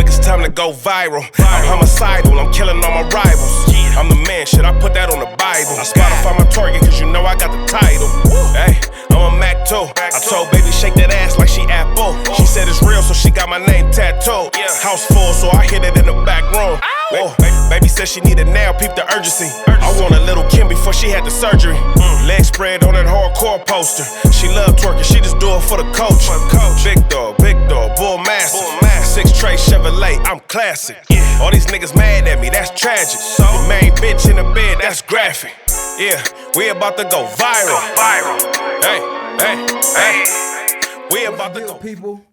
click, it's time to go viral. I'm homicidal, I'm killing all my rivals. I'm the man, shit, I put that on the Bible. I Spotify my target, cause you know I got the title. Hey, I'm a Mac 2. I told baby, shake that ass like she Apple. She said it's real, so she got my name tattooed. House full, so I hit it in the back room. Baby said she needed now, peep the urgency. I want a little Kim before she had the surgery. Leg spread on that hardcore poster. She love twerking, she just do it for the coach. Big dog, bull massive. 6 tray Chevrolet, I'm classic. All these niggas mad at me, that's tragic. The main bitch in the bed, that's graphic. Yeah, we about to go viral. Hey, we about to go. People,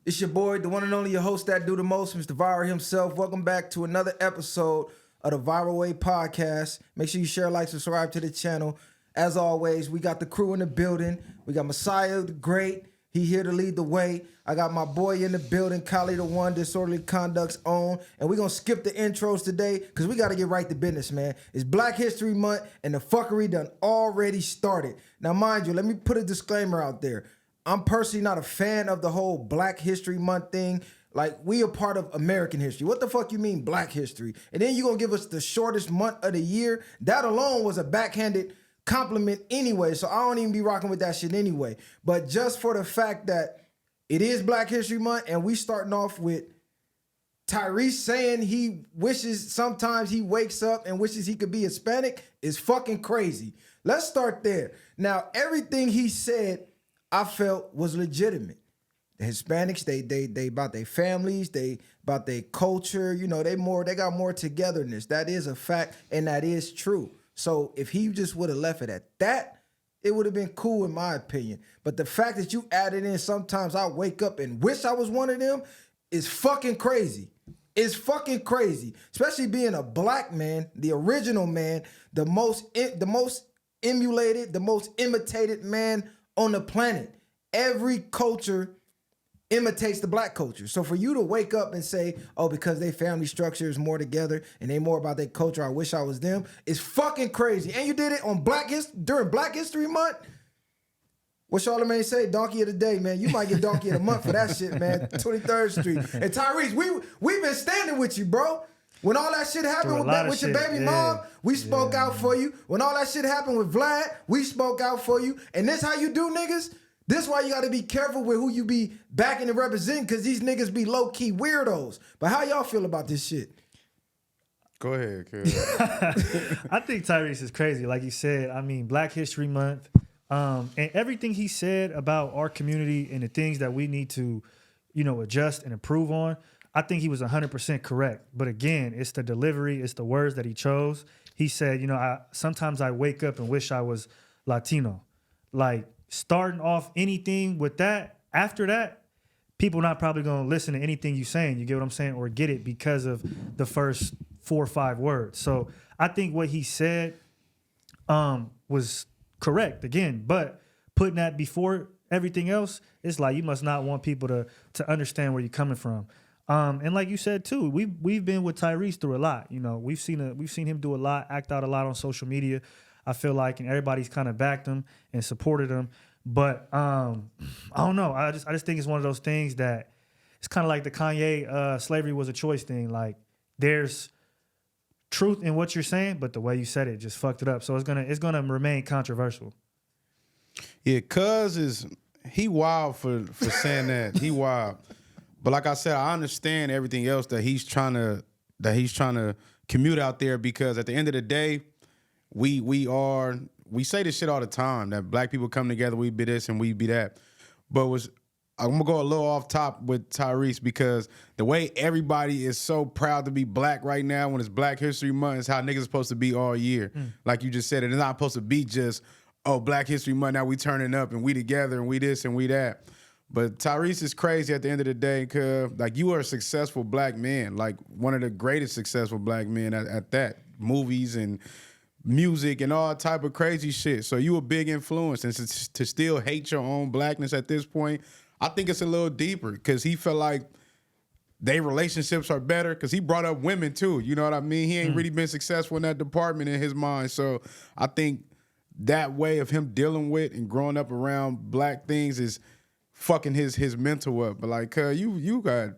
it's your boy, the one and only, your host that do the most, Mr. Viral himself. Welcome back to another episode of the Viral Way Podcast. Make sure you share, like, subscribe to the channel. As always, we got the crew in the building. We got Messiah the Great. He here to lead the way. I got my boy in the building, Kali the One, Disorderly Conduct's own. And we're going to skip the intros today because we got to get right to business, man. It's Black History Month and the fuckery done already started. Now, mind you, let me put a disclaimer out there. I'm personally not a fan of the whole Black History Month thing. Like, we are part of American history. What the fuck you mean Black history? And then you going to give us the shortest month of the year? That alone was a backhanded compliment anyway, so I don't even be rocking with that shit anyway. But just for the fact that it is Black History Month and we starting off with Tyrese saying he wishes sometimes he wakes up and wishes he could be Hispanic is fucking crazy. Let's start there. Now, everything he said I felt was legitimate. The Hispanics, they about their families, they about their culture, you know, they got more togetherness. That is a fact and that is true. So if he just would have left it at that, it would have been cool in my opinion. But the fact that you added in sometimes I wake up and wish I was one of them is fucking crazy. It's fucking crazy. Especially being a black man, the original man, the most emulated, the most imitated man on the planet. Every culture imitates the black culture. So for you to wake up and say, oh, because their family structure is more together and they more about their culture, I wish I was them, is fucking crazy. And you did it on during Black History Month? What Charlamagne say? Donkey of the day, man. You might get Donkey of the Month for that shit, man. 23rd Street. And Tyrese, we've been standing with you, bro. When all that shit happened with your baby mom, we spoke out for you. When all that shit happened with Vlad, we spoke out for you. And this how you do, niggas? This why you got to be careful with who you be backing and representing, because these niggas be low-key weirdos. But how y'all feel about this shit? Go ahead, kid. I think Tyrese is crazy. Like you said, I mean, Black History Month, and everything he said about our community and the things that we need to, you know, adjust and improve on, I think he was 100% correct. But again, it's the delivery, it's the words that he chose. He said, you know, sometimes I wake up and wish I was Latino. Like, starting off anything with that, after that, people not probably going to listen to anything you saying, you get what I'm saying, or get it because of the first 4 or 5 words. So I think what he said was correct, again, but putting that before everything else, it's like you must not want people to understand where you're coming from. And like you said too, we've been with Tyrese through a lot. You know, we've seen him do a lot, act out a lot on social media. I feel like, and everybody's kind of backed him and supported him. But I don't know. I just think it's one of those things that it's kind of like the Kanye slavery was a choice thing. Like, there's truth in what you're saying, but the way you said it just fucked it up. So it's gonna remain controversial. Yeah, cuz he wild for saying that. He wild. But like I said, I understand everything else that he's trying to commute out there, because at the end of the day, we say this shit all the time, that black people come together, we be this and we be that. But I'm gonna go a little off top with Tyrese, because the way everybody is so proud to be black right now when it's Black History Month is how niggas are supposed to be all year. Like you just said, it's not supposed to be just, oh, Black History Month, now we turning up and we together and we this and we that. But Tyrese is crazy at the end of the day, cause like, you are a successful black man, like one of the greatest successful black men at that. Movies and music and all type of crazy shit. So you a big influence, and to still hate your own blackness at this point, I think it's a little deeper, because he felt like their relationships are better, because he brought up women too. You know what I mean? He ain't really been successful in that department in his mind. So I think that way of him dealing with and growing up around black things is fucking his mental up. But like, you got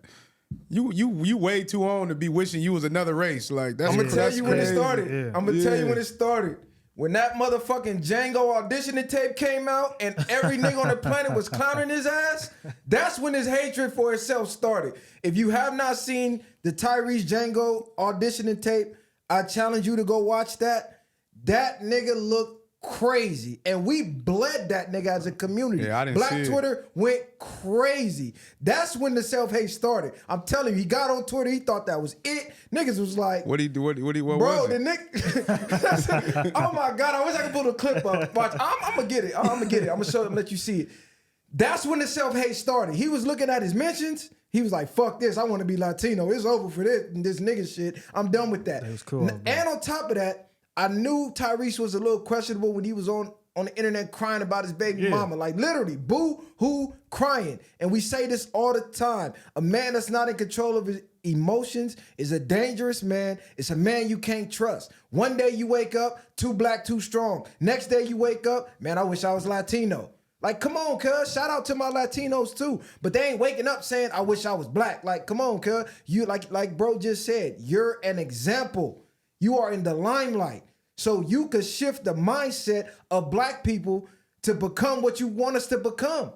You way too on to be wishing you was another race. Like that's I'm gonna tell you when it started. Yeah. I'm gonna tell you when it started. When that motherfucking Django auditioning tape came out and every nigga on the planet was clowning his ass, that's when his hatred for itself started. If you have not seen the Tyrese Django auditioning tape, I challenge you to go watch that. That nigga looked crazy. And we bled that nigga as a community. Yeah, I didn't Black see it. Twitter went crazy. That's when the self-hate started. I'm telling you, he got on Twitter, he thought that was it. Niggas was like, what he do? What bro, was the it? nigga. Oh my God, I wish I could pull the clip up. Watch, I'm gonna get it. I'm gonna get it. I'm gonna show it and let you see it. That's when the self-hate started. He was looking at his mentions. He was like, fuck this. I want to be Latino. It's over for this nigga shit. I'm done with that. That was cool, And on top of that, I knew Tyrese was a little questionable when he was on the internet crying about his baby mama. Like literally, boo-hoo crying. And we say this all the time. A man that's not in control of his emotions is a dangerous man. It's a man you can't trust. One day you wake up, too black, too strong. Next day you wake up, man, I wish I was Latino. Like, come on, cuz. Shout out to my Latinos too. But they ain't waking up saying, I wish I was black. Like, come on, cuz. You like bro just said, you're an example. You are in the limelight. So you could shift the mindset of black people to become what you want us to become.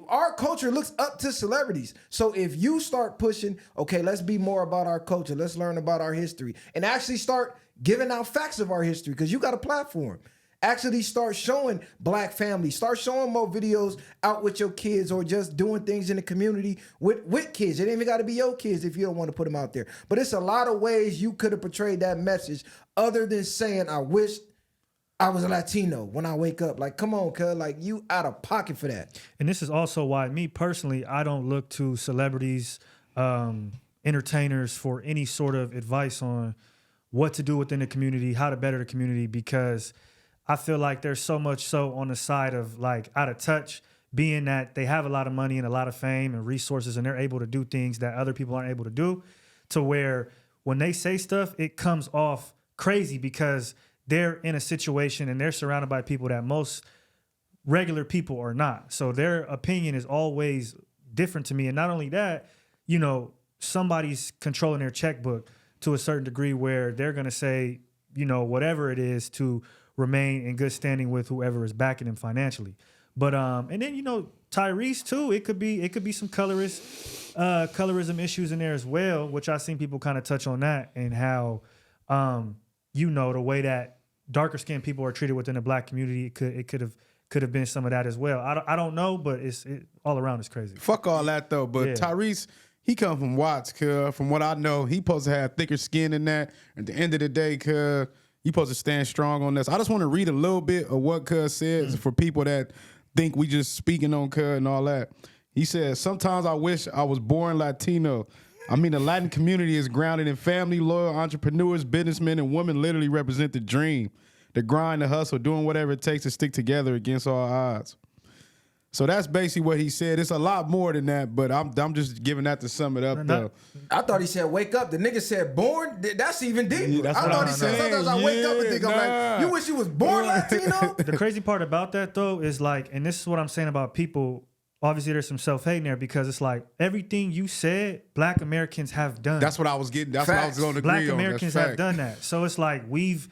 Our culture looks up to celebrities. So if you start pushing, okay, let's be more about our culture. Let's learn about our history and actually start giving out facts of our history because you got a platform. Actually start showing black families. Start showing more videos out with your kids or just doing things in the community with kids. It ain't even got to be your kids if you don't want to put them out there. But it's a lot of ways you could have portrayed that message other than saying, I wish I was a Latino when I wake up. Like, come on, cuz. Like, you out of pocket for that. And this is also why me personally, I don't look to celebrities, entertainers for any sort of advice on what to do within the community, how to better the community, because I feel like there's so much so on the side of like out of touch, being that they have a lot of money and a lot of fame and resources and they're able to do things that other people aren't able to do, to where when they say stuff, it comes off crazy because they're in a situation and they're surrounded by people that most regular people are not. So their opinion is always different to me. And not only that, you know, somebody's controlling their checkbook to a certain degree where they're going to say, you know, whatever it is to remain in good standing with whoever is backing him financially. But and then, you know, Tyrese too, it could be some colorism issues in there as well, which I've seen people kind of touch on that and how you know, the way that darker skinned people are treated within the black community, it could have been some of that as well. I don't know, but it all around is crazy. Fuck all that though. But Yeah. Tyrese, he come from Watts, cuz. From what I know, he supposed to have thicker skin than that. At the end of the day, cuz, you supposed to stand strong on this. I just want to read a little bit of what cuz says for people that think we just speaking on cuz and all that. He says, sometimes I wish I was born Latino. I mean, the Latin community is grounded in family, loyal entrepreneurs, businessmen, and women literally represent the dream, the grind, the hustle, doing whatever it takes to stick together against all odds. So that's basically what he said. It's a lot more than that, but I'm just giving that to sum it up, though. I thought he said wake up. The nigga said born. That's even deeper. Yeah, that's I what thought I'm he said saying. sometimes I wake up and think I'm Yeah, like, nah. you wish you was born Latino? The crazy part about that though is like, and this is what I'm saying about people, obviously there's some self-hate in there because it's like everything you said, black Americans have done. That's what I was getting. That's what I was going to agree Black on. Americans That's have done that. So it's like we've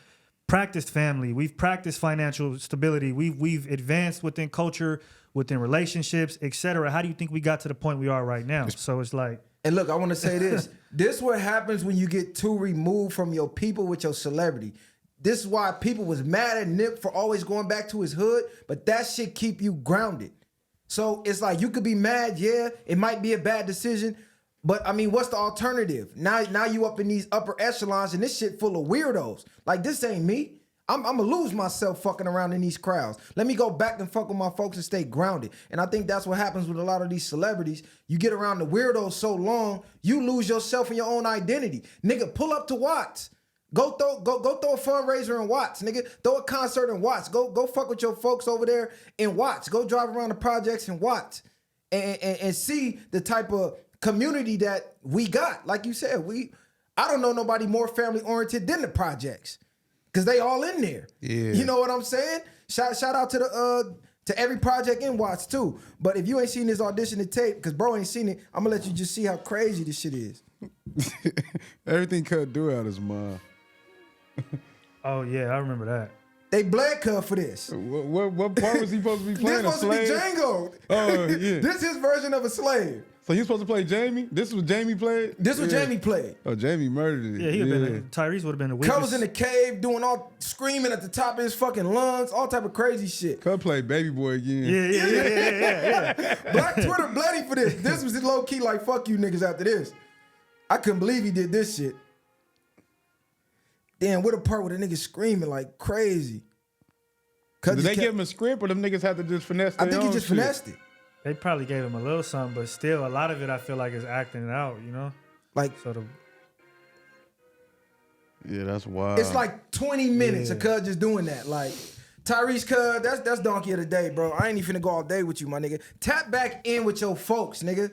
practiced family, we've practiced financial stability, we've advanced within culture, within relationships, etc. How do you think we got to the point we are right now? So it's like, And look, I want to say this. This what happens when you get too removed from your people with your celebrity. This is why people was mad at Nip for always going back to his hood, but that shit keep you grounded. So it's like you could be mad, yeah, it might be a bad decision, but I mean, what's the alternative? Now you up in these upper echelons and this shit full of weirdos. Like, this ain't me. I'm gonna lose myself fucking around in these crowds. Let me go back and fuck with my folks and stay grounded. And I think that's what happens with a lot of these celebrities. You get around the weirdos so long, you lose yourself and your own identity. Nigga, pull up to Watts. Go throw a fundraiser in Watts, nigga. Throw a concert in Watts. Go fuck with your folks over there in Watts. Go drive around the projects in Watts and see the type of community that we got. Like you said, I don't know nobody more family oriented than the projects. Cause they all in there. Yeah. You know what I'm saying? Shout out to to every project in Watts too. But if you ain't seen this audition to tape, because bro ain't seen it, I'm gonna let you just see how crazy this shit is. Everything Cud do out his mind. Oh yeah, I remember that. They bled Cud for this. What part was he supposed to be playing? This supposed to be Django. Oh yeah. This is his version of a slave. So he's supposed to play Jamie? This was Jamie played? This was Jamie played. Oh, Jamie murdered it. Yeah, he'd have been. Tyrese would have been the weakest. Cud was in the cave doing all screaming at the top of his fucking lungs, all type of crazy shit. Cud played Baby Boy again. Yeah. Black Twitter bloody for this. This was low key like fuck you niggas after this. I couldn't believe he did this shit. Damn, what a part where the niggas screaming like crazy. Did they give him a script or them niggas had to just finesse their I think he own just shit? finessed it. They probably gave him a little something, but still, a lot of it I feel like is acting it out, you know? Like, So the Yeah, that's wild. it's like 20 minutes of Cud just doing that. Like, Tyrese Cud, that's donkey of the day, bro. I ain't even finna go all day with you, my nigga. Tap back in with your folks, nigga.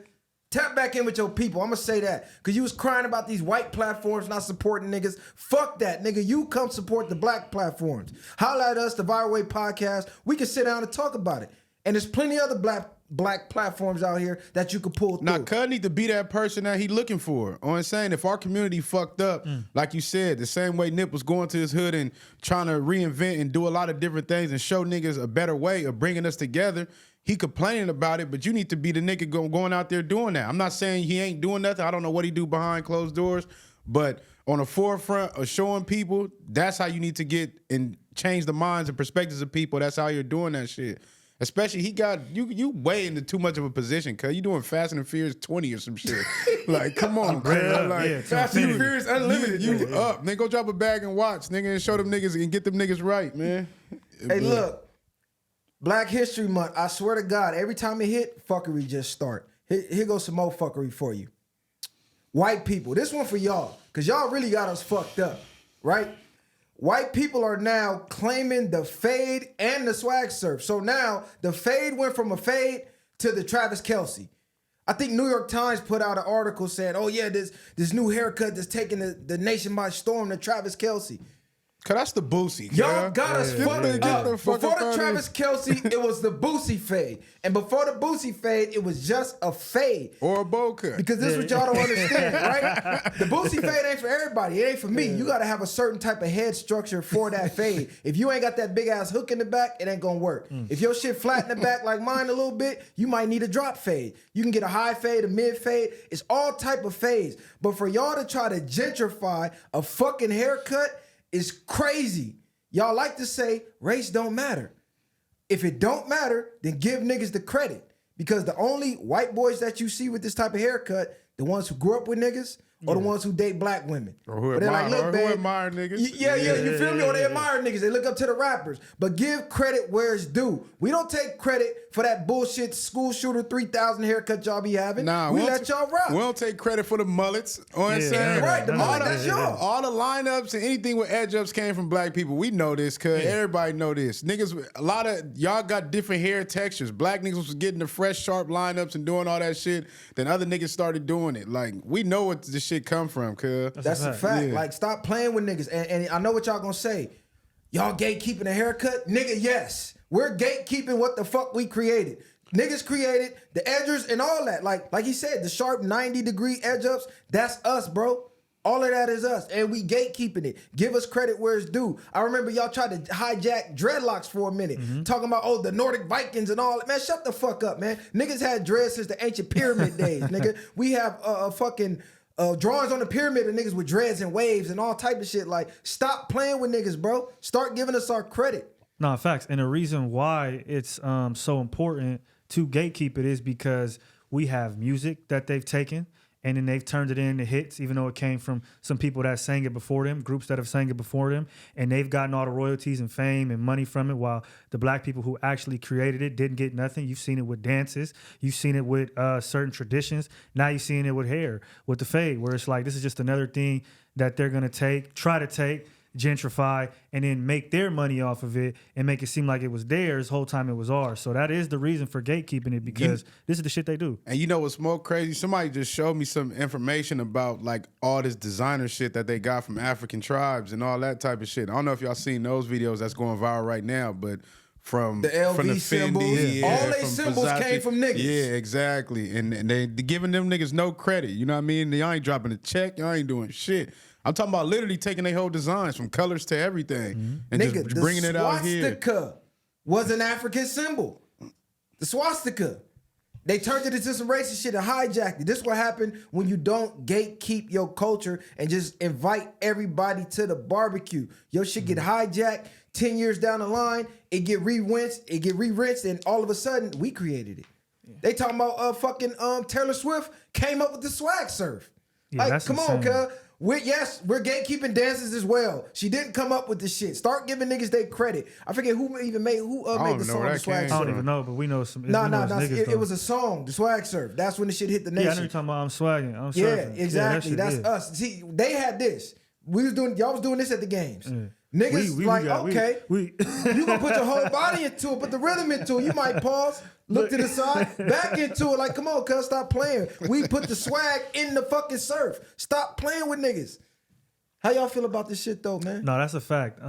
Tap back in with your people. I'm gonna say that. Cause you was crying about these white platforms not supporting niggas. Fuck that, nigga. You come support the black platforms. Holla at us, the Viral Way Podcast. We can sit down and talk about it. And there's plenty other black platforms out here that you could pull through. Now, Cud need to be that person that he looking for. I'm saying, if our community fucked up, like you said, the same way Nip was going to his hood and trying to reinvent and do a lot of different things and show niggas a better way of bringing us together, he complaining about it, but you need to be the nigga going out there doing that. I'm not saying he ain't doing nothing. I don't know what he do behind closed doors, but on the forefront of showing people, that's how you need to get and change the minds and perspectives of people. That's how you're doing that shit. Especially he got you way into too much of a position, cause you doing Fast and Furious 20 or some shit. Like, come on, cuz. Like, Fast and Furious Unlimited. You up. Nigga, go drop a bag and watch, nigga, and show them niggas and get them niggas right, man. Hey, look. Black History Month, I swear to God, every time it hit, fuckery just start. Here goes some more fuckery for you. White people, this one for y'all, because y'all really got us fucked up, right? White people are now claiming the fade and the swag surf. So now the fade went from a fade to the Travis Kelce. I think New York Times put out an article saying, oh yeah, this new haircut that's taking the nation by storm, the Travis Kelce. Cause that's the Boosie. Y'all got us fucked up. Before the Travis Kelce, it was the Boosie fade. And before the Boosie fade, it was just a fade. Or a bowl cut. Because this is what y'all don't understand, right? The Boosie fade ain't for everybody. It ain't for me. You got to have a certain type of head structure for that fade. If you ain't got that big ass hook in the back, it ain't gonna work. If your shit flat in the back like mine a little bit, you might need a drop fade. You can get a high fade, a mid fade. It's all type of fades. But for y'all to try to gentrify a fucking haircut is crazy. Y'all like to say race don't matter. If it don't matter, then give niggas the credit. Because the only white boys that you see with this type of haircut, the ones who grew up with niggas, or the ones who date black women. Or who admire niggas. Yeah, you feel me? Or they admire niggas. They look up to the rappers. But give credit where it's due. We don't take credit for that bullshit school shooter 3,000 haircut y'all be having. Nah, we let y'all rock. We don't take credit for the mullets. On saying? Right, the mullet, that's y'all. All the lineups and anything with edge ups came from black people. We know this, cause everybody know this. Niggas, a lot of y'all got different hair textures. Black niggas was getting the fresh, sharp lineups and doing all that shit. Then other niggas started doing it. Like, we know what this shit come from, cuz. That's a fact. Like, stop playing with niggas. And I know what y'all gonna say. Y'all gatekeeping a haircut? Nigga, yes. We're gatekeeping what the fuck we created. Niggas created the edgers and all that. Like he said, the sharp 90-degree edge ups, that's us, bro. All of that is us. And we gatekeeping it. Give us credit where it's due. I remember y'all tried to hijack dreadlocks for a minute. Talking about, oh, the Nordic Vikings and all that. Man, shut the fuck up, man. Niggas had dreads since the ancient pyramid days, nigga. We have fucking drawings on the pyramid of niggas with dreads and waves and all type of shit. Like, stop playing with niggas, bro. Start giving us our credit. No, facts. And the reason why it's so important to gatekeep it is because we have music that they've taken and then they've turned it into hits, even though it came from some people that sang it before them, groups that have sang it before them, and they've gotten all the royalties and fame and money from it, while the black people who actually created it didn't get nothing. You've seen it with dances. You've seen it with certain traditions. Now you're seeing it with hair, with the fade, where it's like, this is just another thing that they're going to try to take, gentrify, and then make their money off of it and make it seem like it was theirs whole time it was ours. So that is the reason for gatekeeping it, because this is the shit they do. And you know what's more crazy? Somebody just showed me some information about like all this designer shit that they got from African tribes and all that type of shit. I don't know if y'all seen those videos that's going viral right now, but from The LV from the symbols. Fendi, All they from symbols came from niggas. Yeah, exactly. And they giving them niggas no credit. You know what I mean? Y'all ain't dropping a check. Y'all ain't doing shit. I'm talking about literally taking their whole designs from colors to everything and Nigga, just bringing it out here. The swastika was an African symbol. The swastika. They turned it into some racist shit and hijacked it. This is what happened when you don't gatekeep your culture and just invite everybody to the barbecue. Your shit get hijacked. 10 years down the line, it get re-rinsed, and all of a sudden, we created it. They talking about fucking Taylor Swift came up with the swag surf. Yeah, like, that's come insane. on, cuz. We're gatekeeping dances as well. She didn't come up with the shit. Start giving niggas their credit. I forget who made the song The Swag I Surf. don't even know, but we know some. It was a song, The Swag Surf. That's when the shit hit the nation. Yeah, I know you're talking about I'm swagging. I'm Yeah, surfing. exactly. Yeah, That's us. See, they had this. Y'all was doing this at the games. Niggas you gonna put your whole body into it, put the rhythm into it. You might pause, look to the side, back into it. Like, come on, cuz, stop playing. We put the swag in the fucking surf. Stop playing with niggas. How y'all feel about this shit though, man? No, that's a fact.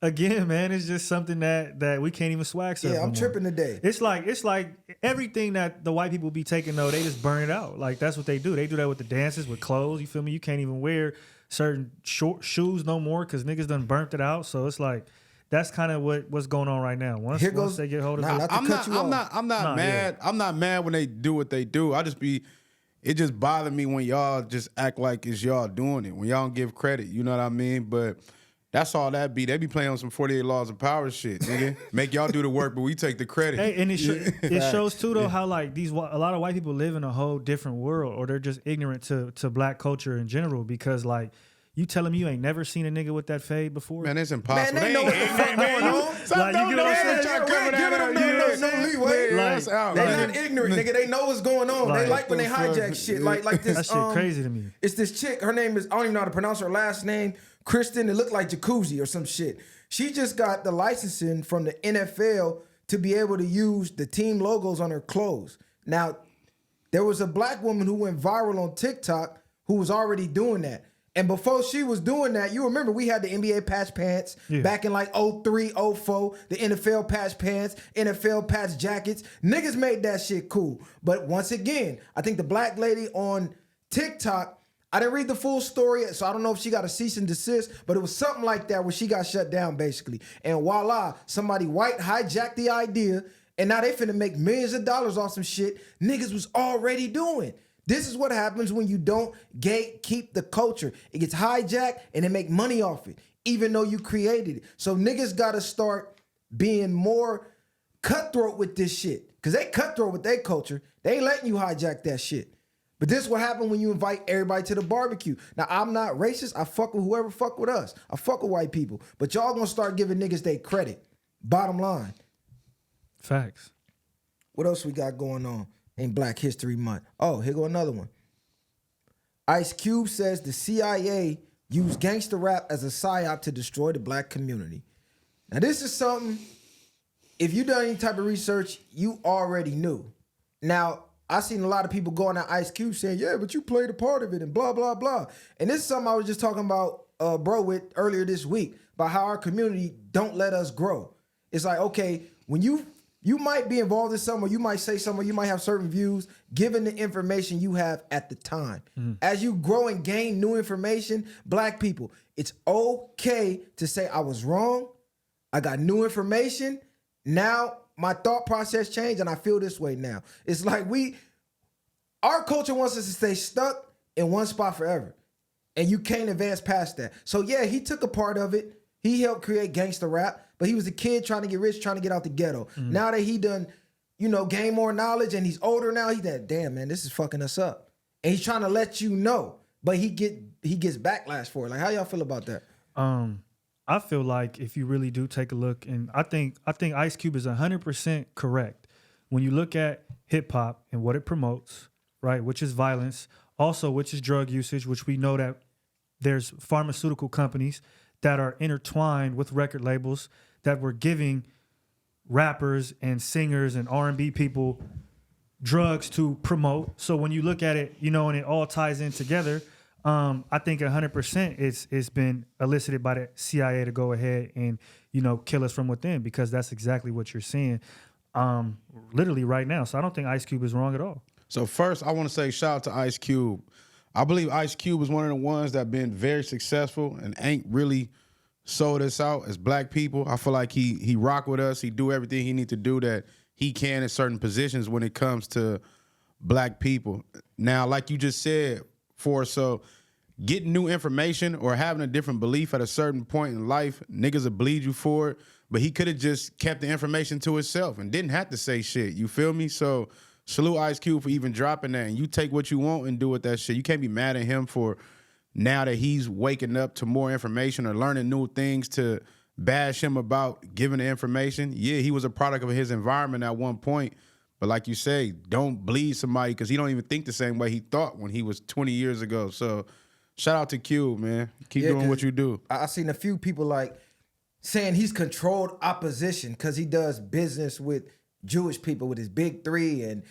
Again, man, it's just something that we can't even swag surf. Yeah, I'm tripping today. It's like everything that the white people be taking though, they just burn it out. Like that's what they do. They do that with the dances, with clothes. You feel me? You can't even wear certain short shoes no more because niggas done burnt it out. So it's like that's kind of what's going on right now. Once they get hold of it, I'm not mad. I'm not mad when they do what they do. It just bothered me when y'all just act like it's y'all doing it. When y'all don't give credit, you know what I mean? But that's all that be. They be playing on some 48 Laws of Power shit, nigga. Make y'all do the work, but we take the credit. Hey, and it shows too though how like a lot of white people live in a whole different world, or they're just ignorant to black culture in general. Because like you telling me you ain't never seen a nigga with that fade before? Man, it's impossible. Man, they know what the fuck going on. Like, you get what I'm saying? No leeway. They not ignorant, nigga. They know what's going on. They like when they hijack shit. Like this. That shit crazy to me. It's this chick. Her name is, I don't even know how to pronounce her last name. Kristen. It looked like Jacuzzi or some shit. She just got the licensing from the NFL to be able to use the team logos on her clothes. Now, there was a black woman who went viral on TikTok who was already doing that. And before she was doing that, you remember we had the NBA patch pants back in like 03, 04, the NFL patch pants, NFL patch jackets. Niggas made that shit cool. But once again, I think the black lady on TikTok, I didn't read the full story, so I don't know if she got a cease and desist, but it was something like that where she got shut down basically. And voila, somebody white hijacked the idea, and now they finna make millions of dollars off some shit niggas was already doing. This is what happens when you don't gatekeep the culture. It gets hijacked and they make money off it, even though you created it. So niggas gotta start being more cutthroat with this shit. Cause they cutthroat with their culture. They ain't letting you hijack that shit. But this is what happens when you invite everybody to the barbecue. Now, I'm not racist. I fuck with whoever fuck with us. I fuck with white people. But y'all gonna start giving niggas their credit. Bottom line. Facts. What else we got going on in Black History Month? Oh, here go another one. Ice Cube says the CIA used gangster rap as a psyop to destroy the black community. Now, this is something, if you done any type of research, you already knew. Now, I seen a lot of people going at Ice Cube saying, yeah, but you played a part of it and blah, blah, blah. And this is something I was just talking about, with earlier this week, about how our community don't let us grow. It's like, okay, when you might be involved in something, or you might say something, or you might have certain views, given the information you have at the time. As you grow and gain new information, black people, it's okay to say I was wrong, I got new information, now my thought process changed and I feel this way now. It's like our culture wants us to stay stuck in one spot forever. And you can't advance past that. So yeah, he took a part of it. He helped create gangster rap, but he was a kid trying to get rich, trying to get out the ghetto. Now that he done, gain more knowledge and he's older now, he's that, damn man, this is fucking us up. And he's trying to let you know, but he gets backlash for it. Like, how y'all feel about that? I feel like if you really do take a look, and I think Ice Cube is 100% correct. When you look at hip hop and what it promotes, right, which is violence, also which is drug usage, which we know that there's pharmaceutical companies that are intertwined with record labels that were giving rappers and singers and R&B people drugs to promote. So when you look at it, and it all ties in together, I think 100% it's been elicited by the CIA to go ahead and, kill us from within, because that's exactly what you're seeing literally right now. So I don't think Ice Cube is wrong at all. So first, I want to say shout out to Ice Cube. I believe Ice Cube is one of the ones that been very successful and ain't really sold us out as black people. I feel like he rock with us. He do everything he need to do that he can in certain positions when it comes to black people. Now, like you just said, so getting new information or having a different belief at a certain point in life, niggas will bleed you for it. But he could have just kept the information to himself and didn't have to say shit. You feel me? So salute Ice Cube for even dropping that. And you take what you want and do with that shit. You can't be mad at him for now that he's waking up to more information or learning new things to bash him about giving the information. Yeah, he was a product of his environment at one point. But like you say, don't bleed somebody because he don't even think the same way he thought when he was 20 years ago. So shout out to Cube, man. Keep doing what you do. I've seen a few people like saying he's controlled opposition because he does business with Jewish people with his Big Three and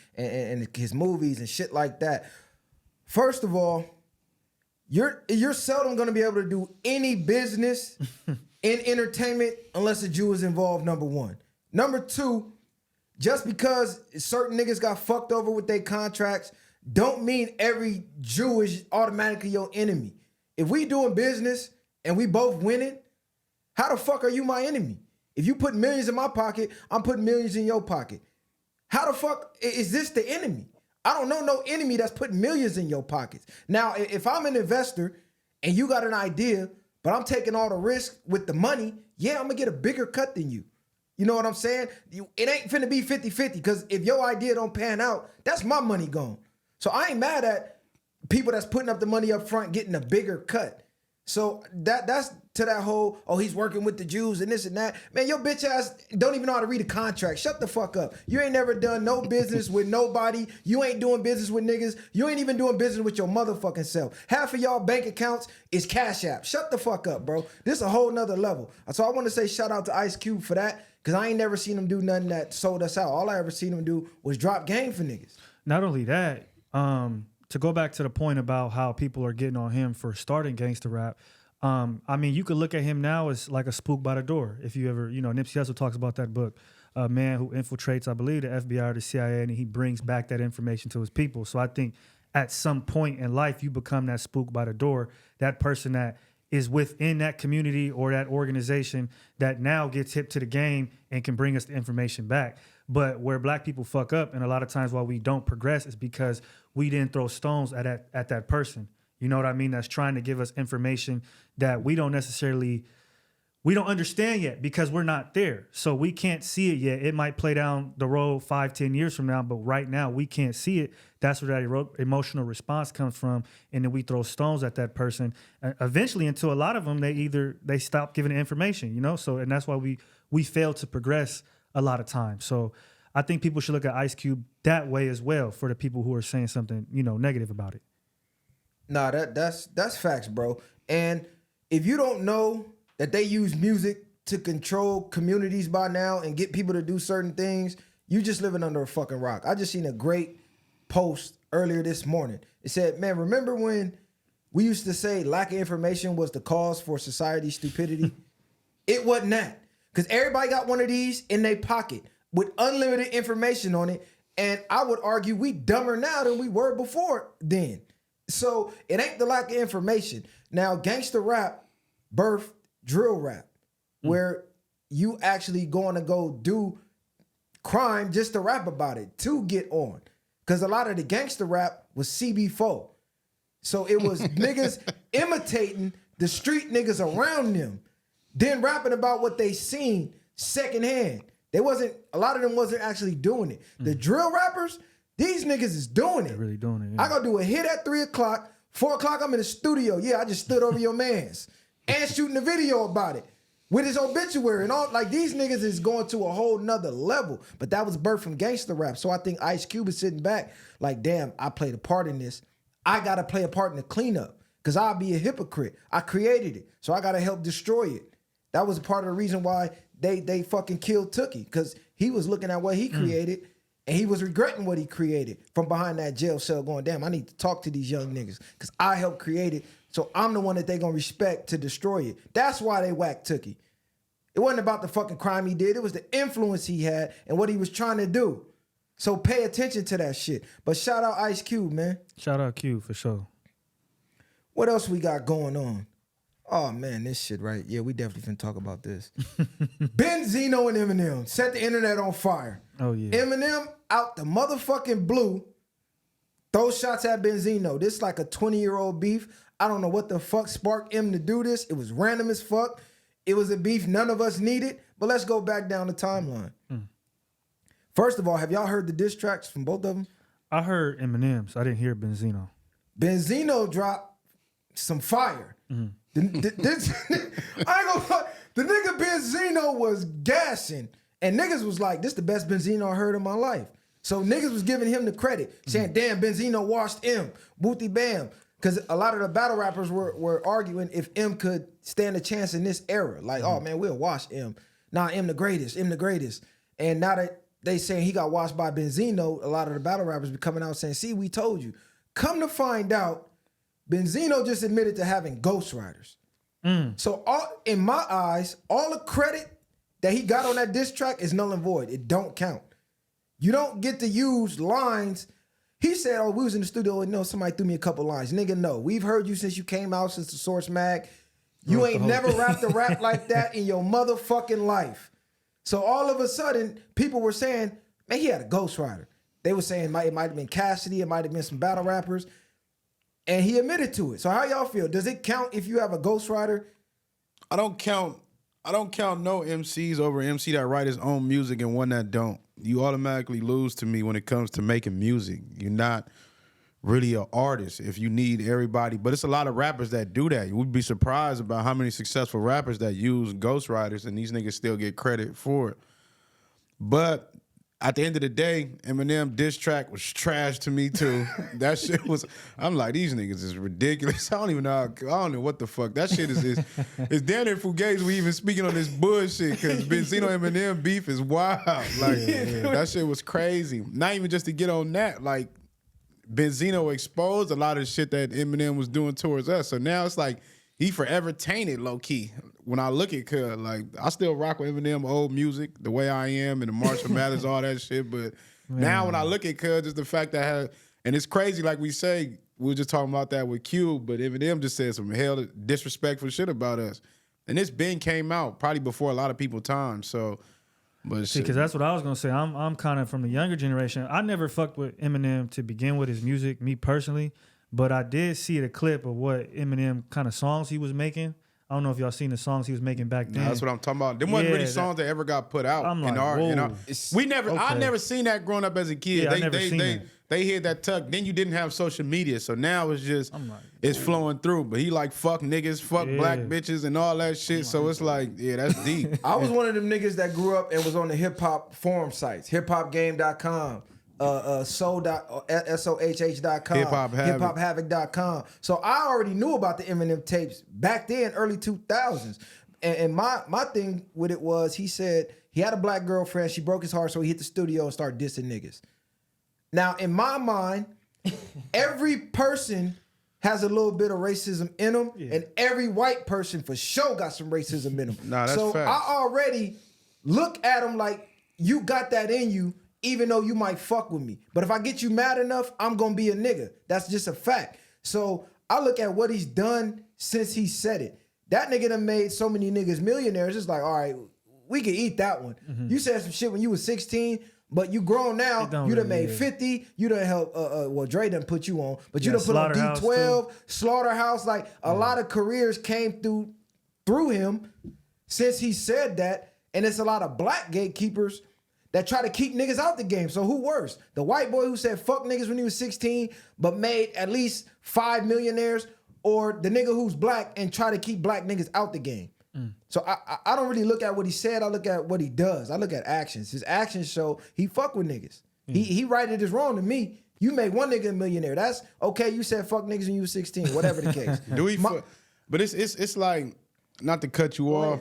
his movies and shit like that. First of all, you're seldom going to be able to do any business in entertainment unless a Jew is involved, number one. Number two, just because certain niggas got fucked over with their contracts don't mean every Jew is automatically your enemy. If we doing business and we both winning, how the fuck are you my enemy? If you put millions in my pocket, I'm putting millions in your pocket. How the fuck is this the enemy? I don't know no enemy that's putting millions in your pockets. Now, if I'm an investor and you got an idea, but I'm taking all the risk with the money, yeah, I'm gonna get a bigger cut than you. You know what I'm saying? It ain't finna be 50-50 because if your idea don't pan out, that's my money gone. So I ain't mad at people that's putting up the money up front getting a bigger cut. So that's to that whole, oh, he's working with the Jews and this and that. Man, your bitch ass don't even know how to read a contract. Shut the fuck up. You ain't never done no business with nobody. You ain't doing business with niggas. You ain't even doing business with your motherfucking self. Half of y'all bank accounts is Cash App. Shut the fuck up, bro. This is a whole nother level. So I want to say shout out to Ice Cube for that because I ain't never seen him do nothing that sold us out. All I ever seen him do was drop game for niggas. Not only that, to go back to the point about how people are getting on him for starting gangster rap, I mean, you could look at him now as like a spook by the door. If you ever, Nipsey Hussle talks about that book, a man who infiltrates, I believe, the FBI or the CIA, and he brings back that information to his people. So I think at some point in life, you become that spook by the door, that person that is within that community or that organization that now gets hip to the game and can bring us the information back. But where black people fuck up, and a lot of times why we don't progress, is because we didn't throw stones at that person. You know what I mean? That's trying to give us information that we don't understand yet because we're not there. So we can't see it yet. It might play down the road 5-10 years from now, but right now we can't see it. That's where that emotional response comes from. And then we throw stones at that person. Eventually, until a lot of them, they stop giving the information, So, and that's why we fail to progress a lot of times. So I think people should look at Ice Cube that way as well for the people who are saying something, negative about it. Nah, that's facts, bro. And if you don't know that they use music to control communities by now and get people to do certain things, you just living under a fucking rock. I just seen a great post earlier this morning. It said, man, remember when we used to say lack of information was the cause for society's stupidity? It wasn't that. Because everybody got one of these in their pocket with unlimited information on it. And I would argue we dumber now than we were before then. So it ain't the lack of information. Now, gangster rap birthed drill rap, where you actually going to go do crime just to rap about it, to get on. Because a lot of the gangster rap was CB4. So it was niggas imitating the street niggas around them, then rapping about what they seen secondhand. A lot of them wasn't actually doing it. The drill rappers, these niggas is doing it. They're really doing it. Yeah. I gotta do a hit at 3 o'clock, 4 o'clock I'm in the studio. Yeah, I just stood over your man's and shooting a video about it with his obituary and all. Like, these niggas is going to a whole nother level. But that was birthed from gangster rap. So I think Ice Cube is sitting back like, damn, I played a part in this. I gotta play a part in the cleanup because I'll be a hypocrite. I created it, so I gotta help destroy it. That was part of the reason why they fucking killed Tookie, because he was looking at what he created And he was regretting what he created from behind that jail cell going, damn, I need to talk to these young niggas because I helped create it. So I'm the one that they gonna respect to destroy it. That's why they whacked Tookie. It wasn't about the fucking crime he did. It was the influence he had and what he was trying to do. So pay attention to that shit. But shout out Ice Cube, man. Shout out Q for sure. What else we got going on? Oh, man, this shit, right? Yeah, we definitely finna talk about this. Benzino and Eminem set the internet on fire. Oh, yeah. Eminem out the motherfucking blue, throws shots at Benzino. This like a 20-year-old beef. I don't know what the fuck sparked him to do this. It was random as fuck. It was a beef none of us needed. But let's go back down the timeline. First of all, have y'all heard the diss tracks from both of them? I heard Eminem, so I didn't hear Benzino. Benzino dropped some fire. I ain't gonna lie. The nigga Benzino was gassing. And niggas was like, this the best Benzino I heard in my life. So niggas was giving him the credit, saying, damn, Benzino washed M. Booty bam. Because a lot of the battle rappers were arguing if M could stand a chance in this era. Like, oh man, we'll wash M. Nah, M the greatest, M the greatest. And now that they saying he got washed by Benzino, a lot of the battle rappers be coming out saying, see, we told you. Come to find out, Benzino just admitted to having ghostwriters. So in my eyes, all the credit that he got on that diss track is null and void. It don't count. You don't get to use lines. He said, oh, we was in the studio and somebody threw me a couple lines. Nigga, no. We've heard you since you came out, since the Source Mag. You ain't never rapped a rap like that in your motherfucking life. So all of a sudden, people were saying, man, he had a ghostwriter. They were saying it might have been Cassidy, it might have been some battle rappers. And he admitted to it. So how y'all feel? Does it count if you have a ghostwriter? I don't count no MCs over an MC that write his own music and one that don't. You automatically lose to me when it comes to making music. You're not really an artist if you need everybody. But it's a lot of rappers that do that. You would be surprised about how many successful rappers that use ghostwriters and these niggas still get credit for it. But at the end of the day, Eminem diss track was trash to me too. That shit was, I'm like, these niggas is ridiculous. I don't know what the fuck. That shit is it's damn near fugazi we even speaking on this bullshit because Benzino Eminem beef is wild. Like, that shit was crazy. Not even just to get on that, like, Benzino exposed a lot of the shit that Eminem was doing towards us. So now it's like, he forever tainted low key. When I look at Cuz, like, I still rock with Eminem old music, The Way I Am and the Marshall Mathers, all that shit. But now when I look at Cuz, just the fact that and it's crazy, like we say, we were just talking about that with Q, but Eminem just said some hell disrespectful shit about us. And this Ben came out probably before a lot of people's time. So, but see, because that's what I was gonna say. I'm kind of from the younger generation. I never fucked with Eminem to begin with his music, me personally. But I did see the clip of what Eminem kind of songs he was making. I don't know if y'all seen the songs he was making back then. Nah, that's what I'm talking about. Them wasn't really songs that ever got put out I'm like, in our, whoa. I never seen that growing up as a kid. Yeah, I never seen that. They hit that tuck. Then you didn't have social media, so now it's just it's flowing through. But he like fuck niggas, fuck black bitches, and all that shit. So it's like, yeah, that's deep. I was one of them niggas that grew up and was on the hip hop forum sites, hiphopgame.com. Sohh.com, hiphopHavoc.com. So I already knew about the Eminem tapes back then, early 2000s. And my thing with it was, he said he had a black girlfriend, she broke his heart, so he hit the studio and started dissing niggas. Now, in my mind, every person has a little bit of racism in them, and every white person for sure got some racism in them. Nah, that's so facts. I already look at them like, you got that in you, even though you might fuck with me. But if I get you mad enough, I'm gonna be a nigga. That's just a fact. So I look at what he's done since he said it. That nigga done made so many niggas millionaires. It's like, all right, we can eat that one. You said some shit when you was 16, but you grown now. You done made 50. You done helped, well, Dre done put you on, but you done put on D12, Slaughterhouse. Like, a lot of careers came through him since he said that. And it's a lot of black gatekeepers that try to keep niggas out the game. So who worse? The white boy who said fuck niggas when he was 16, but made at least 5 millionaires, or the nigga who's black and try to keep black niggas out the game. So I don't really look at what he said. I look at what he does. I look at actions. His actions show he fuck with niggas. He righted his wrong to me. You made one nigga a millionaire. That's okay. You said fuck niggas when you was 16, whatever the case. But it's like, not to cut you off,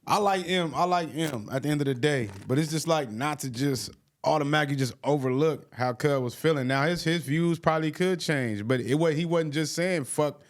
I like him at the end of the day, but it's just like not to just automatically just overlook how Cub was feeling. Now his views probably could change, but he wasn't just saying fuck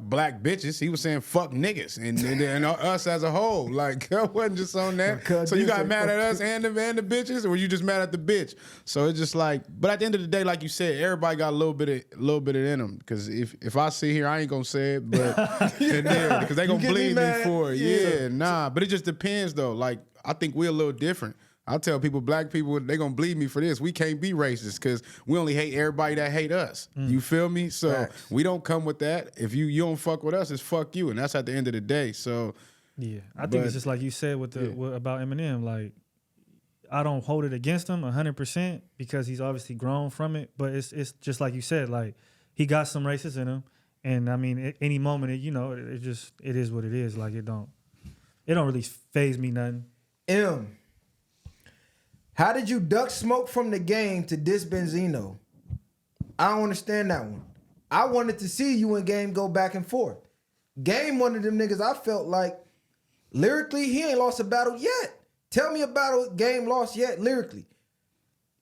black bitches. He was saying fuck niggas and us as a whole. Like Cub wasn't just on that. So you got mad at us and the bitches, or were you just mad at the bitch? So it's just like, but at the end of the day, like you said, everybody got a little bit of it in them. Because if I sit here, I ain't gonna say it, but because they gonna bleed me for it. Yeah, nah. But it just depends though. Like I think we're a little different. I tell people, black people, they gonna bleed me for this. We can't be racist because we only hate everybody that hate us. You feel me? So we don't come with that. If you don't fuck with us, it's fuck you, and that's at the end of the day. So yeah, I think it's just like you said with about Eminem. Like I don't hold it against him 100% because he's obviously grown from it. But it's just like you said, like he got some racist in him, and I mean, at any moment, it is what it is. Like it don't really faze me nothing. How did you duck smoke from the game to diss Benzino? I don't understand that one. I wanted to see you and Game go back and forth. Game, one of them niggas I felt like lyrically, he ain't lost a battle yet. Tell me a battle Game lost yet lyrically.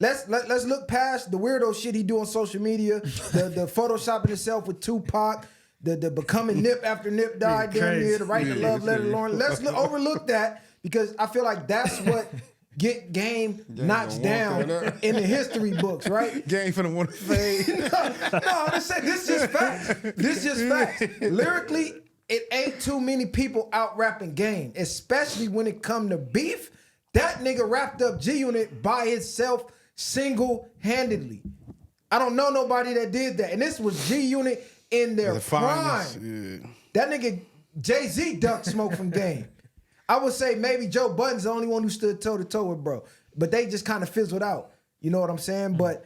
Let's look past the weirdo shit he do on social media, the photoshopping himself with Tupac, the becoming Nip after Nip died damn near, the writing the love letter, Lauren. Let's overlook that because I feel like that's what get Game notched down in the history books, right? Game finna want to fade. No, I'm just saying, this is facts. Lyrically, it ain't too many people out rapping Game, especially when it come to beef. That nigga wrapped up G-Unit by himself single-handedly. I don't know nobody that did that. And this was G-Unit in their prime. Yeah. That nigga Jay-Z ducked smoke from Game. I would say maybe Joe Budden's the only one who stood toe-to-toe with bro. But they just kind of fizzled out. You know what I'm saying? But,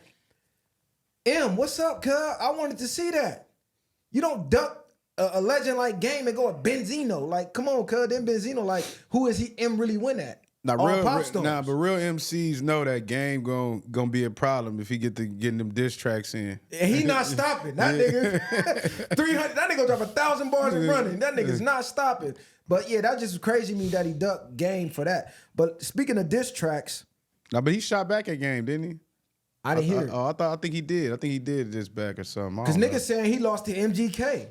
what's up, cuz? I wanted to see that. You don't duck a legend like Game and go at Benzino. Like, come on, cuz. Then Benzino, like, who is he really win at? But real MCs know that Game gonna be a problem if he getting them diss tracks in. And he not stopping. That nigga 300. That nigga gonna drop 1,000 bars and running. That nigga's not stopping. But yeah, that just crazy to me that he ducked Game for that. But speaking of diss tracks, but he shot back at Game, didn't he? I didn't hear it. I think he did. I think he did this back or something. Because niggas saying he lost to MGK.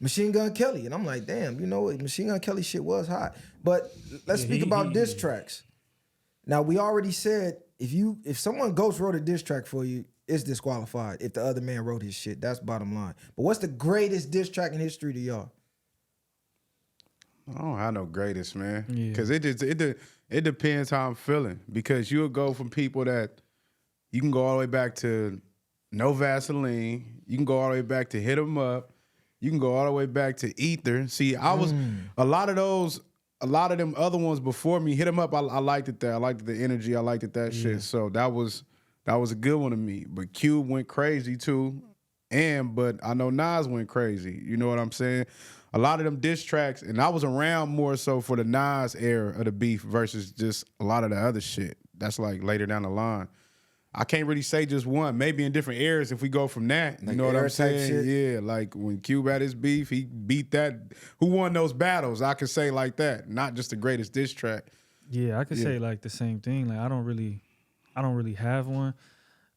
Machine Gun Kelly. And I'm like, damn, you know what? Machine Gun Kelly shit was hot. But let's speak about diss tracks. Now, we already said if someone ghost wrote a diss track for you, it's disqualified if the other man wrote his shit. That's bottom line. But what's the greatest diss track in history to y'all? I don't have no greatest, man. Because it depends how I'm feeling. Because you'll go from people that you can go all the way back to No Vaseline. You can go all the way back to Hit 'Em Up. You can go all the way back to Ether. See, I was a lot of them other ones before me. Hit 'Em Up, I liked it there. I liked the energy. I liked it that shit. So that was a good one to me. But Cube went crazy too. But I know Nas went crazy. You know what I'm saying? A lot of them diss tracks, and I was around more so for the Nas era of the beef versus just a lot of the other shit. That's like later down the line. I can't really say just one. Maybe in different eras if we go from that. You know what I'm saying? Shit. Yeah, like when Cube had his beef, he beat that. Who won those battles? I could say like that. Not just the greatest diss track. Yeah, I could say like the same thing. Like I don't really have one.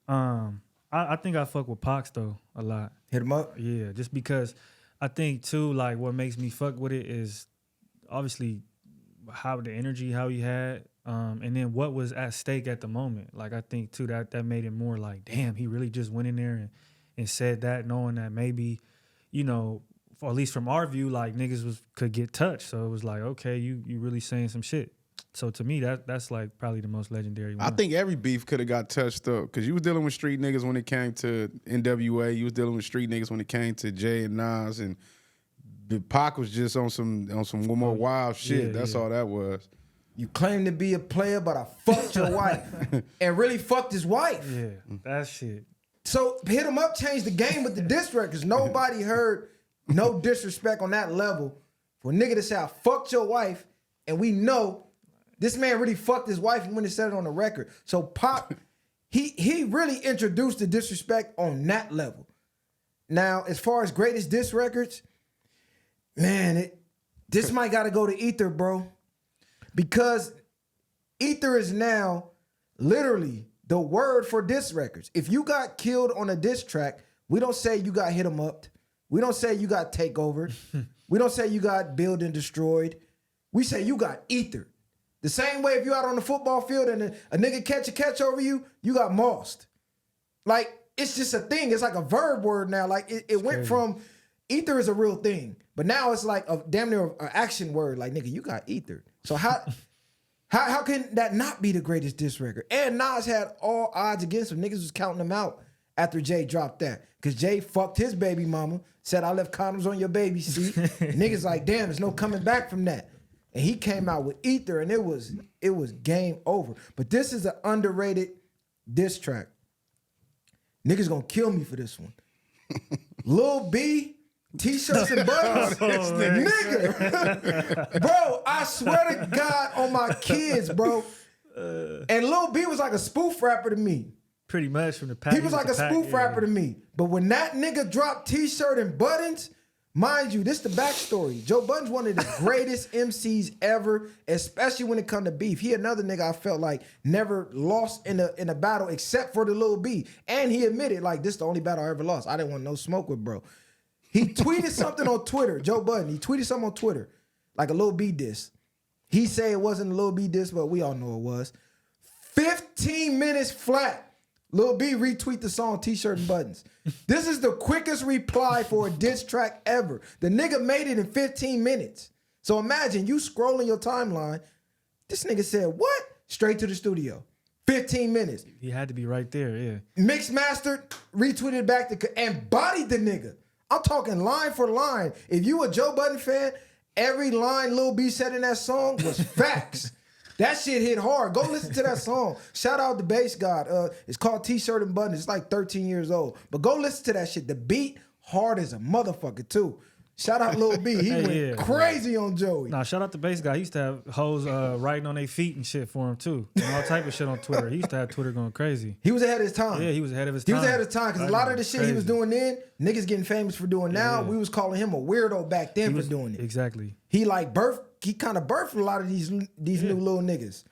I think I fuck with Pacs though a lot. Hit 'Em Up? Yeah, just because I think too, like what makes me fuck with it is obviously how the energy how he had, and then what was at stake at the moment. Like I think too that made it more like, damn, he really just went in there and said that, knowing that maybe, you know, for at least from our view, like niggas could get touched. So it was like, okay, you really saying some shit. So to me, that's like probably the most legendary one. I think every beef could have got touched up because you was dealing with street niggas when it came to NWA. You was dealing with street niggas when it came to Jay and Nas, and Pac was just on some more wild shit. That's all that was. You claim to be a player, but I fucked your wife and really fucked his wife. Yeah, that shit. So Hit 'Em Up changed the game with the diss records. Nobody heard no disrespect on that level for a nigga to say I fucked your wife, and we know this man really fucked his wife and went and said it on the record. So Pac, he really introduced the disrespect on that level. Now, as far as greatest diss records, man, this might got to go to Ether, bro. Because Ether is now literally the word for diss records. If you got killed on a diss track, we don't say you got hit 'em up. We don't say you got takeovered. We don't say you got built and destroyed. We say you got ethered. The same way if you out on the football field and a nigga catch a catch over you, you got mossed. Like, it's just a thing. It's like a verb word now. Like, it went from, ether is a real thing, but now it's like a damn near an action word. Like, nigga, you got ethered. So how can that not be the greatest diss record? And Nas had all odds against him. Niggas was counting him out after Jay dropped that. Because Jay fucked his baby mama, said, I left condoms on your baby seat. Niggas like, damn, there's no coming back from that. And he came out with Ether, and it was game over. But this is an underrated diss track. Niggas gonna kill me for this one. Lil B, t-shirts and buttons. Nigga. Bro, I swear to God on my kids, bro. And Lil B was like a spoof rapper to me. Pretty much from the pack. He was like a spoof rapper to me. But when that nigga dropped t-shirt and buttons, mind you, this the backstory. Joe Budden's one of the greatest MCs ever, especially when it come to beef. He another nigga I felt like never lost in a battle except for the Lil B. And he admitted, like, this the only battle I ever lost. I didn't want no smoke with bro. He tweeted something on Twitter, Joe Budden. He tweeted something on Twitter, like a Lil B diss. He said it wasn't a Lil B diss, but we all know it was. 15 minutes flat. Lil B retweet the song T-shirt and buttons. This is the quickest reply for a diss track ever. The nigga made it in 15 minutes. So imagine you scrolling your timeline. This nigga said, what? Straight to the studio. 15 minutes. He had to be right there, yeah. Mixed mastered, retweeted back and bodied the nigga. I'm talking line for line. If you a Joe Budden fan, every line Lil B said in that song was facts. That shit hit hard. Go listen to that song. Shout out to Bass God. It's called T-shirt and buttons. It's like 13 years old. But go listen to that shit. The beat hard as a motherfucker too. Shout out Lil B. He went crazy on Joey. Nah, shout out to Bass Guy. He used to have hoes writing on their feet and shit for him too. And all type of shit on Twitter. He used to have Twitter going crazy. He was ahead of his time. Yeah, he was ahead of his time. He was ahead of his time because a lot of the shit he was doing then, niggas getting famous for doing now. We was calling him a weirdo back then for doing it. Exactly. He kind of birthed a lot of these new little niggas.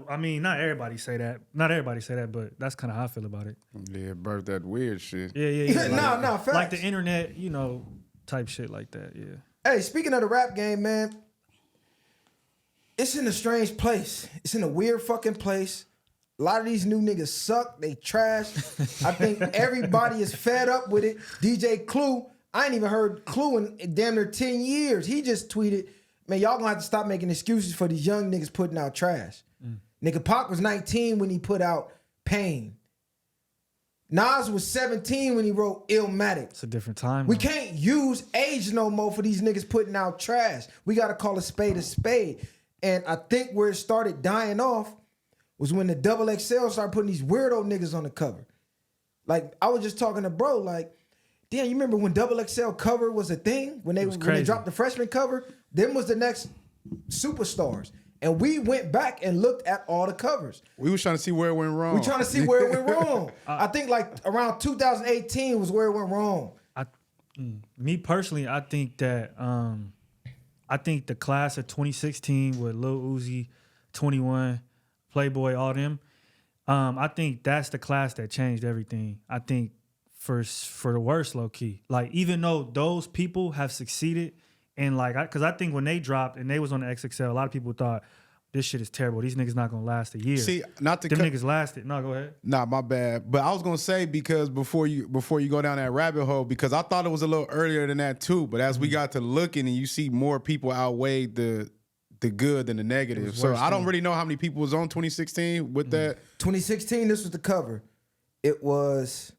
I mean, not everybody say that. Not everybody say that, but that's kind of how I feel about it. Yeah, birth that weird shit. Yeah. No, facts. Like the internet, type shit like that, yeah. Hey, speaking of the rap game, man, it's in a strange place. It's in a weird fucking place. A lot of these new niggas suck. They trash. I think everybody is fed up with it. DJ Clue, I ain't even heard Clue in damn near 10 years. He just tweeted, man, y'all gonna have to stop making excuses for these young niggas putting out trash. Nigga, Pac was 19 when he put out Pain. Nas was 17 when he wrote Illmatic. It's a different time. We can't use age no more for these niggas putting out trash. We got to call a spade a spade. And I think where it started dying off was when the XXL started putting these weirdo niggas on the cover. Like, I was just talking to bro, like, damn, you remember when XXL cover was a thing? When they dropped the freshman cover? Them was the next superstars. And we went back and looked at all the covers. We was trying to see where it went wrong. We trying to see where it went wrong. I think like around 2018 was where it went wrong. Me personally, I think that I think the class of 2016 with Lil Uzi, 21, Playboy, all them, I think that's the class that changed everything. I think for the worst, low key. Like, even though those people have succeeded, and like, because I think when they dropped and they was on the XXL, a lot of people thought this shit is terrible. These niggas not gonna last a year. See, not to them niggas lasted. No, go ahead. Nah, my bad. But I was gonna say, because before you go down that rabbit hole, because I thought it was a little earlier than that too. But as we got to looking and you see more people outweigh the good than the negative. So I don't really know how many people was on 2016 with that. 2016, this was the cover. It was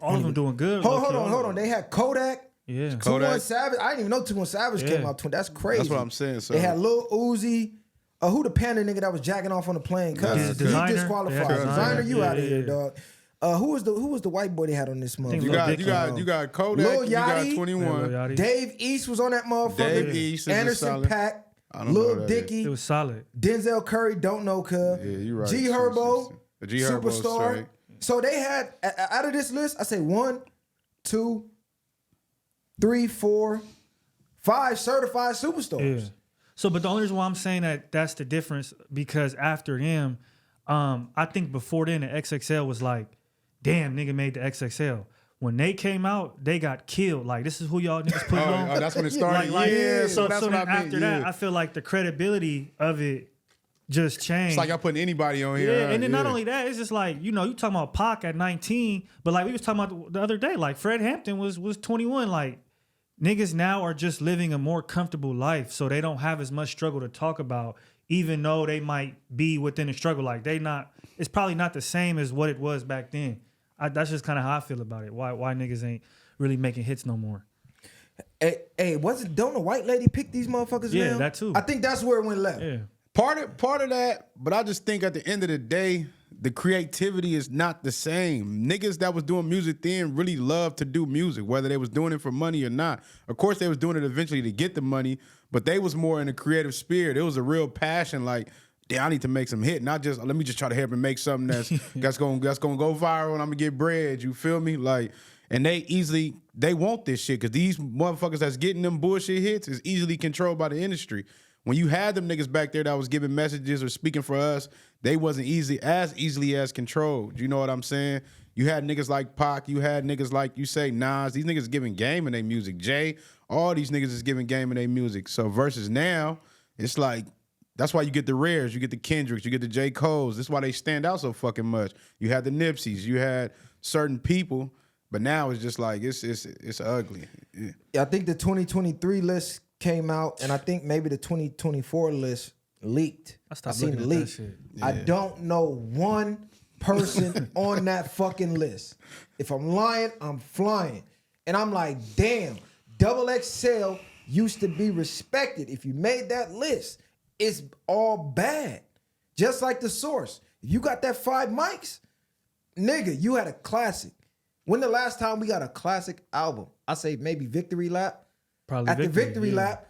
all of them doing good. Hold on. They had Kodak. Yeah, 21 Savage. I didn't even know 21 Savage came out. That's crazy. That's what I'm saying. So they had Lil Uzi. Who the panda nigga that was jacking off on the plane? Cause he disqualified. Designer, you out of here, dog. Who was the white boy they had on this motherfucker? You got Kodak. Lil you got Yachty, 21. Dave East was on that motherfucker. Dave East, Anderson .Paak. Lil Dicky. It was solid. Denzel Curry, don't know, cuz. Yeah, you right. G Herbo, Superstar. Straight. So they had, out of this list, I say 1, 2, 3, 4, 5 certified superstars. Yeah. So, but the only reason why I'm saying that's the difference, because after them, I think before then the XXL was like, damn, nigga made the XXL. When they came out, they got killed. Like, this is who y'all niggas putting on. Oh, that's when it started. So that's then what I meant. after that, I feel like the credibility of it just changed. It's like y'all putting anybody on here. Yeah, and then not only that, it's just like, you talking about Pac at 19, but like we was talking about the other day, like Fred Hampton was 21. Like, niggas now are just living a more comfortable life, so they don't have as much struggle to talk about, even though they might be within a struggle. Like, it's probably not the same as what it was back then. That's just kind of how I feel about it. Why niggas ain't really making hits no more. Hey, don't the white lady pick these motherfuckers now? Yeah, that too. I think that's where it went left. Yeah. Part of that, but I just think at the end of the day, the creativity is not the same. Niggas that was doing music then really loved to do music, whether they was doing it for money or not. Of course, they was doing it eventually to get the money, but they was more in a creative spirit. It was a real passion, like, damn, I need to make some hit, not just let me just try to help and make something that's gonna go viral and I'm gonna get bread. You feel me? Like, and they want this shit because these motherfuckers that's getting them bullshit hits is easily controlled by the industry. When you had them niggas back there that was giving messages or speaking for us, they wasn't as easily as controlled. You know what I'm saying? You had niggas like Pac, you had niggas like, you say, Nas. These niggas giving game in their music. Jay, all these niggas is giving game in their music. So versus now, it's like, that's why you get the Rares, you get the Kendricks, you get the J. Coles. This is why they stand out so fucking much. You had the Nipseys, you had certain people, but now it's just like, it's ugly. Yeah, I think the 2023 list came out, and I think maybe the 2024 list leaked. I seen it leak. That shit. I don't know one person on that fucking list. If I'm lying, I'm flying. And I'm like, damn, Double XL used to be respected. If you made that list, it's all bad. Just like The Source. If you got that 5 mics, nigga, you had a classic. When the last time we got a classic album? I say maybe Victory Lap. Probably At the Victory Lap,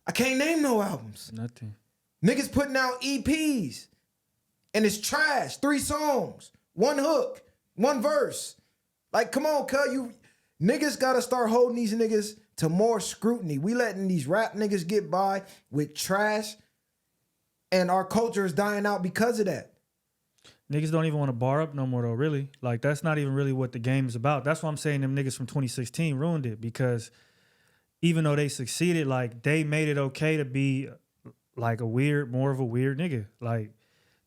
I can't name no albums. Nothing. Niggas putting out EPs, and it's trash. 3 songs, 1 hook, 1 verse. Like, come on, cuz, you niggas gotta start holding these niggas to more scrutiny. We letting these rap niggas get by with trash, and our culture is dying out because of that. Niggas don't even want to bar up no more though, really. Like, that's not even really what the game is about. That's why I'm saying them niggas from 2016 ruined it, because even though they succeeded, like, they made it okay to be like more of a weird nigga. Like,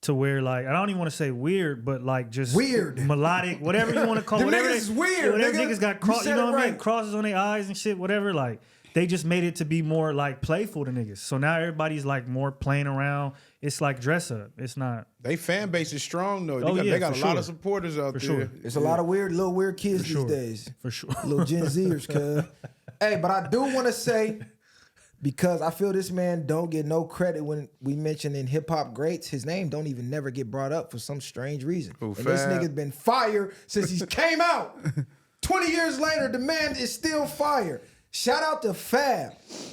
to where, like, I don't even want to say weird, but like just weird, melodic, whatever you want to call it. Them niggas is weird, whatever nigga. Niggas got crosses on their eyes and shit, whatever. Like, they just made it to be more like playful to niggas. So now everybody's like more playing around. It's like dress up. It's not. They fan base is strong though. They got a lot of supporters out there. Sure. There's a lot of little weird kids these days. For sure. Little Gen Zers, cuz. Hey, but I do want to say, because I feel this man don't get no credit when we mention in hip hop greats, his name don't even never get brought up for some strange reason. Ooh, and this nigga's been fired since he came out. 20 years later, the man is still fired. Shout out to Fab.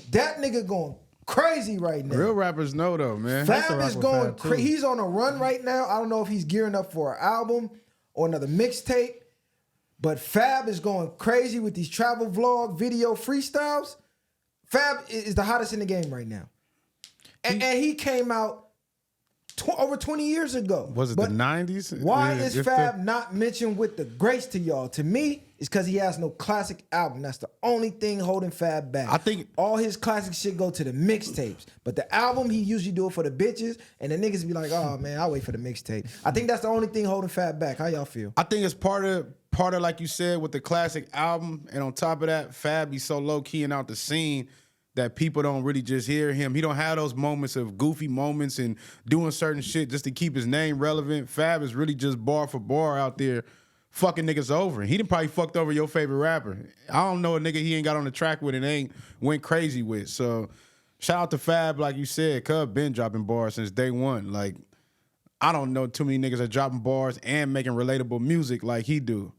That nigga going crazy right now. Real rappers know though, man. Fab is going crazy. He's on a run right now. I don't know if he's gearing up for an album or another mixtape, but Fab is going crazy with these travel vlog video freestyles. Fab is the hottest in the game right now. And he came out over 20 years ago. Was it the 90s? Why is Fab not mentioned with the greats to y'all? To me, it's because he has no classic album. That's the only thing holding Fab back. I think all his classic shit go to the mixtapes. But the album, he usually do it for the bitches. And the niggas be like, oh man, I'll wait for the mixtape. I think that's the only thing holding Fab back. How y'all feel? I think it's part of like you said with the classic album. And on top of that, Fab be so low keying out the scene that people don't really just hear him. He don't have those moments of goofy moments and doing certain shit just to keep his name relevant. Fab is really just bar for bar out there fucking niggas over. He done probably fucked over your favorite rapper. I don't know a nigga he ain't got on the track with and ain't went crazy with. So shout out to Fab, like you said. Cub been dropping bars since day one. Like, I don't know too many niggas that dropping bars and making relatable music like he do.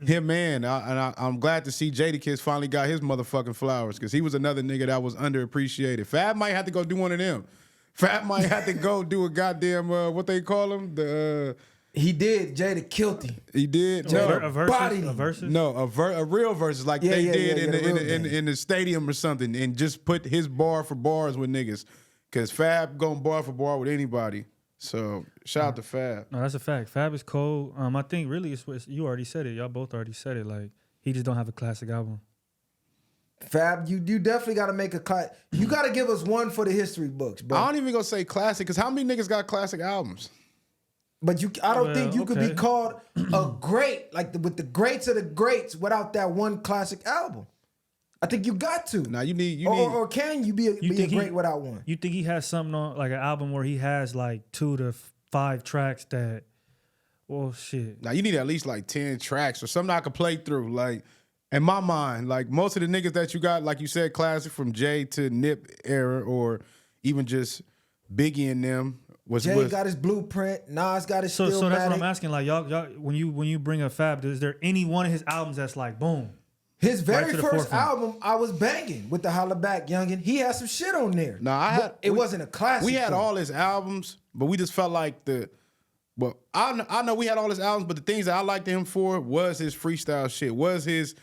Him, man, I'm glad to see Jadakiss finally got his motherfucking flowers, because he was another nigga that was underappreciated. Fab might have to go do one of them. Fab might have to go do a goddamn, what they call him? He did. Jada killed him. He did? A versus? No, a real versus like they did in the stadium or something, and just put his bar for bars with niggas. Because Fab going bar for bar with anybody. So shout out to Fab. No, that's a fact. Fab is cold. I think really you already said it. Y'all both already said it. Like he just don't have a classic album. Fab, you definitely got to make a class. You got to give us one for the history books, bro. I don't even gonna say classic because how many niggas got classic albums? But I don't think you could be okay. called a great, with the greats of the greats without that one classic album. I think you got to. Now you need or can you be a great without one? You think he has something on like an album where he has like 2 to 5 tracks that, well, shit. Now you need at least like 10 tracks or something I could play through. Like in my mind, like most of the niggas that you got, like you said, classic from Jay to Nip era, or even just Biggie and them. Jay got his Blueprint. Nas got his So that's what I'm asking. Like y'all, when you bring up Fab, is there any one of his albums that's like boom? His very right to the first forefront? album, I was banging with the Holla Back Youngin. He had some shit on there. Nah, it wasn't a classic. We had though. all his albums, but we just felt like I know we had all his albums, but the things that I liked him for was his freestyle shit, was his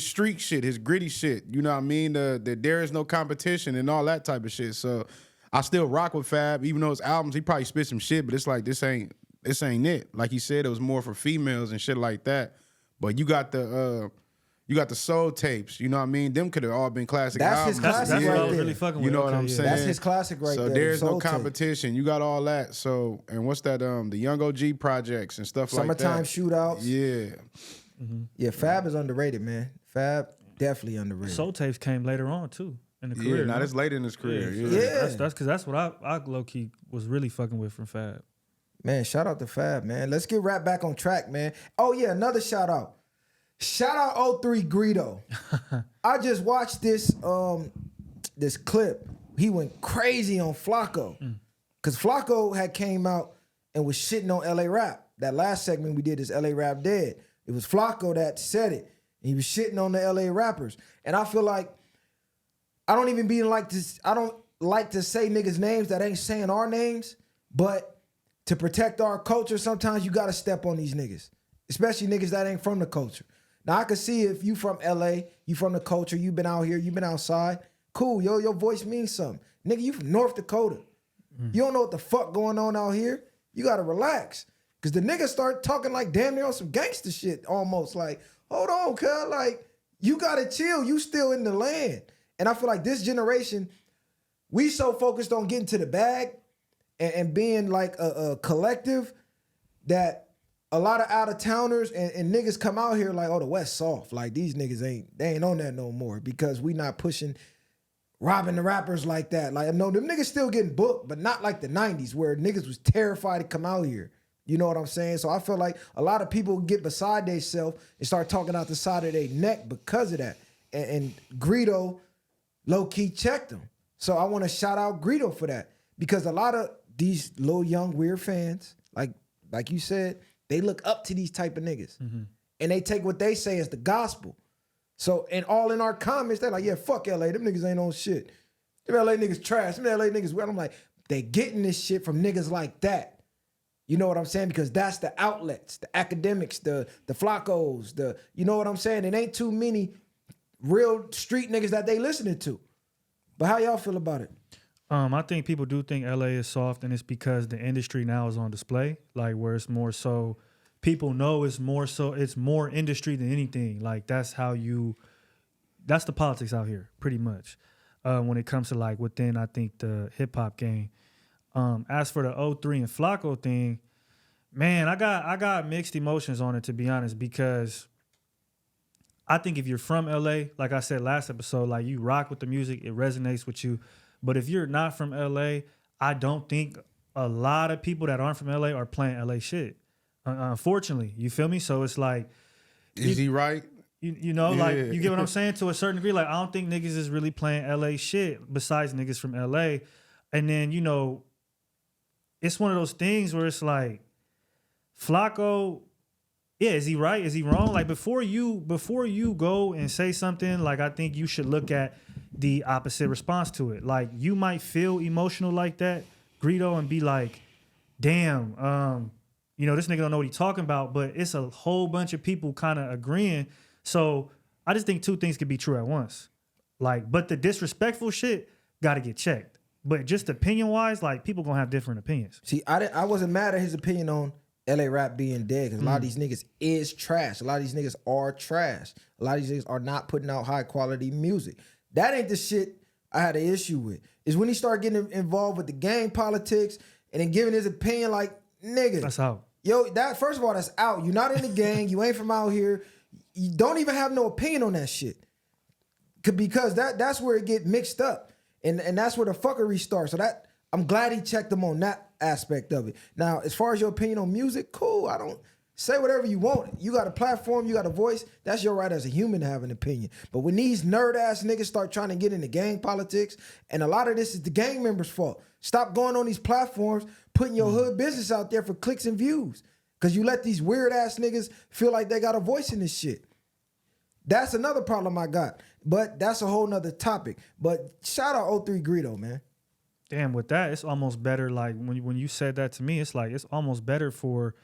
street shit, his gritty shit. You know what I mean? The there is no competition and all that type of shit. So I still rock with Fab, even though his albums, he probably spit some shit, but it's like this ain't it. Like he said, it was more for females and shit like that. But you got the soul tapes, you know what I mean? Them could have all been classic That's albums. his classic That's right what I was there. really fucking with. You know what Okay, I'm yeah. saying? That's his classic right there. So there's no Soul Tape. competition. You got all that. So, and what's that? The Young OG projects and stuff like that. Summertime shootouts. Yeah. Yeah, Fab is underrated, man. Fab definitely underrated. Soul tapes came later on too in the Yeah, career. now man. that's late in his career. Yeah. Yeah. That's because that's what I low key was really fucking with from Fab. Man, shout out to Fab, man. Let's get Rap back on track, man. Oh yeah, another shout out. Shout out 03 Greedo. I just watched this clip. He went crazy on Flacco. Cause Flacco had came out and was shitting on LA Rap. That last segment we did is LA Rap Dead. It was Flacco that said it. And he was shitting on the LA rappers. And I feel like I don't like to say niggas' names that ain't saying our names, but to protect our culture, sometimes you gotta step on these niggas. Especially niggas that ain't from the culture. Now I can see if you from LA, you from the culture, you been out here, you been outside. Cool, your voice means something. Nigga, you from North Dakota. You don't know what the fuck going on out here. You gotta relax. Cause the niggas start talking like damn near on some gangster shit almost. Like, hold on, cuz, like, you gotta chill. You still in the land. And I feel like this generation, we so focused on getting to the bag and being like a collective that a lot of out-of-towners and niggas come out here like, oh, the West soft. Like, these niggas ain't on that no more because we not pushing, robbing the rappers like that. Like, no, them niggas still getting booked, but not like the 90s where niggas was terrified to come out here. You know what I'm saying? So I feel like a lot of people get beside themselves and start talking out the side of their neck because of that. And Greedo low-key checked them. So I want to shout out Greedo for that because a lot of these little young weird fans, like you said, they look up to these type of niggas. And they take what they say as the gospel. So, and all in our comments, they're like, yeah, fuck LA. Them niggas ain't on shit. Them LA niggas trash. Them LA niggas weird. I'm like, they getting this shit from niggas like that. You know what I'm saying? Because that's the outlets, the academics, the Flacos, you know what I'm saying? It ain't too many real street niggas that they listening to. But how y'all feel about it? I think people do think LA is soft, and it's because the industry now is on display, like where it's more so people know it's more industry than anything. Like that's the politics out here, pretty much. When it comes to like within, I think the hip hop game. As for the 03 and Flacco thing, man, I got mixed emotions on it, to be honest, because I think if you're from LA, like I said last episode, like you rock with the music, it resonates with you. But if you're not from LA, I don't think a lot of people that aren't from LA are playing LA shit. Unfortunately, you feel me? So it's like, Is he right? You know, like you get what I'm saying to a certain degree. Like I don't think niggas is really playing LA shit besides niggas from LA. And then, you know, it's one of those things where it's like, Flacco, yeah, is he right? Is he wrong? Like before you go and say something, like I think you should look at the opposite response to it. Like you might feel emotional like that, Greedo, and be like, damn, you know, this nigga don't know what he's talking about, but it's a whole bunch of people kind of agreeing. So I just think two things could be true at once. Like, but the disrespectful shit gotta get checked. But just opinion wise, like people gonna have different opinions. See, I wasn't mad at his opinion on LA rap being dead because a lot of these niggas is trash. A lot of these niggas are trash. A lot of these niggas are not putting out high quality music. That ain't the shit I had an issue with. Is when he started getting involved with the gang politics and then giving his opinion like, nigga. That's out. Yo, that first of all, that's out. You're not in the gang. You ain't from out here. You don't even have no opinion on that shit. Because that's where it get mixed up. And that's where the fuckery starts. So that I'm glad he checked him on that aspect of it. Now, as far as your opinion on music, cool. I don't say whatever you want. You got a platform, you got a voice. That's your right as a human to have an opinion. But when these nerd ass niggas start trying to get into gang politics, and a lot of this is the gang members' fault. Stop going on these platforms, putting your hood business out there for clicks and views. Because you let these weird ass niggas feel like they got a voice in this shit. That's another problem I got. But that's a whole nother topic. But shout out 03 Greedo, man. Damn, with that, it's almost better. Like when you said that to me, it's like it's almost better for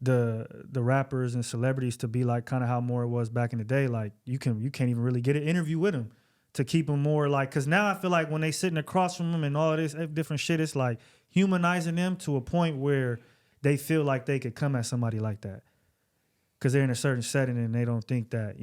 the rappers and celebrities to be like kind of how more it was back in the day. Like you can't even really get an interview with them to keep them more like. Because now I feel like when they sitting across from them and all this different shit, it's like humanizing them to a point where they feel like they could come at somebody like that because they're in a certain setting and they don't think that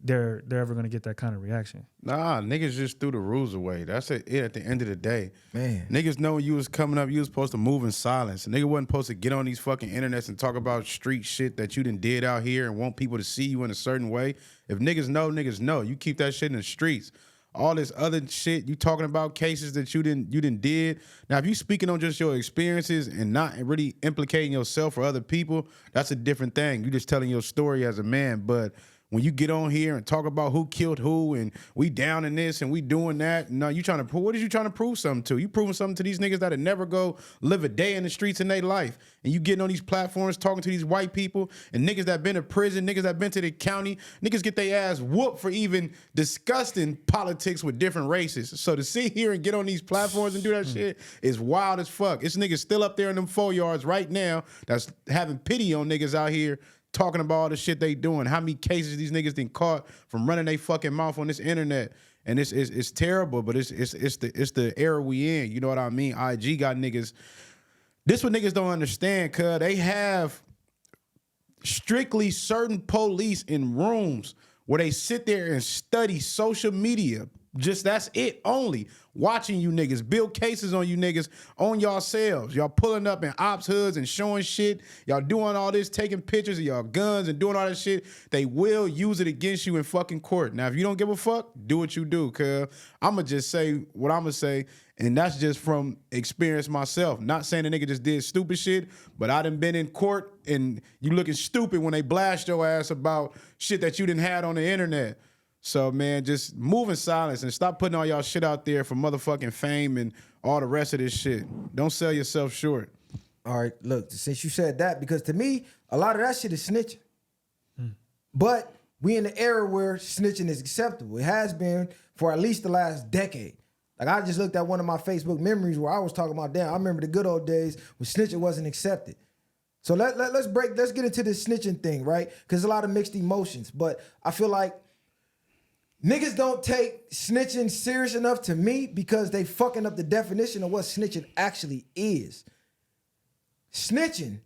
they're ever gonna get that kind of reaction. Nah, niggas just threw the rules away. That's it at the end of the day. Man. Niggas know you was coming up, you was supposed to move in silence. A nigga wasn't supposed to get on these fucking internets and talk about street shit that you done did out here and want people to see you in a certain way. If niggas know. You keep that shit in the streets. All this other shit, you talking about cases that you didn't did. Now, if you speaking on just your experiences and not really implicating yourself or other people, that's a different thing. You just telling your story as a man. But when you get on here and talk about who killed who and we down in this and we doing that, no, you trying to prove, what is you trying to prove something to? You proving something to these niggas that'll never go live a day in the streets in their life. And you getting on these platforms talking to these white people and niggas that been to prison, niggas that been to the county, niggas get their ass whooped for even discussing politics with different races. So to sit here and get on these platforms and do that shit is wild as fuck. This nigga's still up there in them 4 yards right now that's having pity on niggas out here talking about all the shit they doing. How many cases these niggas done caught from running their fucking mouth on this internet. And it's terrible, but it's the era we in. You know what I mean? IG got niggas. This what niggas don't understand, cuz they have strictly certain police in rooms where they sit there and study social media. Just that's it only. Watching you niggas, build cases on you niggas, on yourselves. Y'all pulling up in ops hoods and showing shit. Y'all doing all this, taking pictures of y'all guns and doing all that shit. They will use it against you in fucking court. Now, if you don't give a fuck, do what you do, cuz I'ma just say what I'ma say, and that's just from experience myself. Not saying the nigga just did stupid shit, but I done been in court and you looking stupid when they blast your ass about shit that you done had on the internet. So, man, just move in silence and stop putting all y'all shit out there for motherfucking fame and all the rest of this shit. Don't sell yourself short. All right, look, since you said that, because to me, a lot of that shit is snitching. But we in the era where snitching is acceptable. It has been for at least the last decade. Like, I just looked at one of my Facebook memories where I was talking about, damn, I remember the good old days when snitching wasn't accepted. So let's get into this snitching thing, right? Because there's a lot of mixed emotions. But I feel like niggas don't take snitching serious enough to me because they fucking up the definition of what snitching actually is. Snitching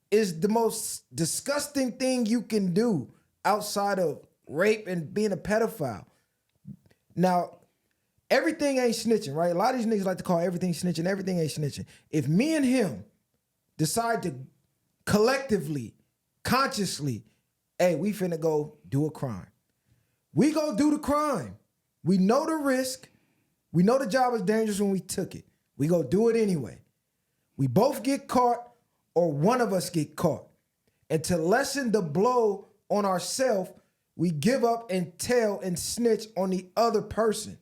is the most disgusting thing you can do outside of rape and being a pedophile. Now, everything ain't snitching, right? A lot of these niggas like to call everything snitching. Everything ain't snitching. If me and him decide to collectively, consciously, hey, we finna go do a crime. We go do the crime. We know the risk. We know the job is dangerous when we took it. We go do it anyway. We both get caught or one of us get caught. And to lessen the blow on ourselves, we give up and tell and snitch on the other person.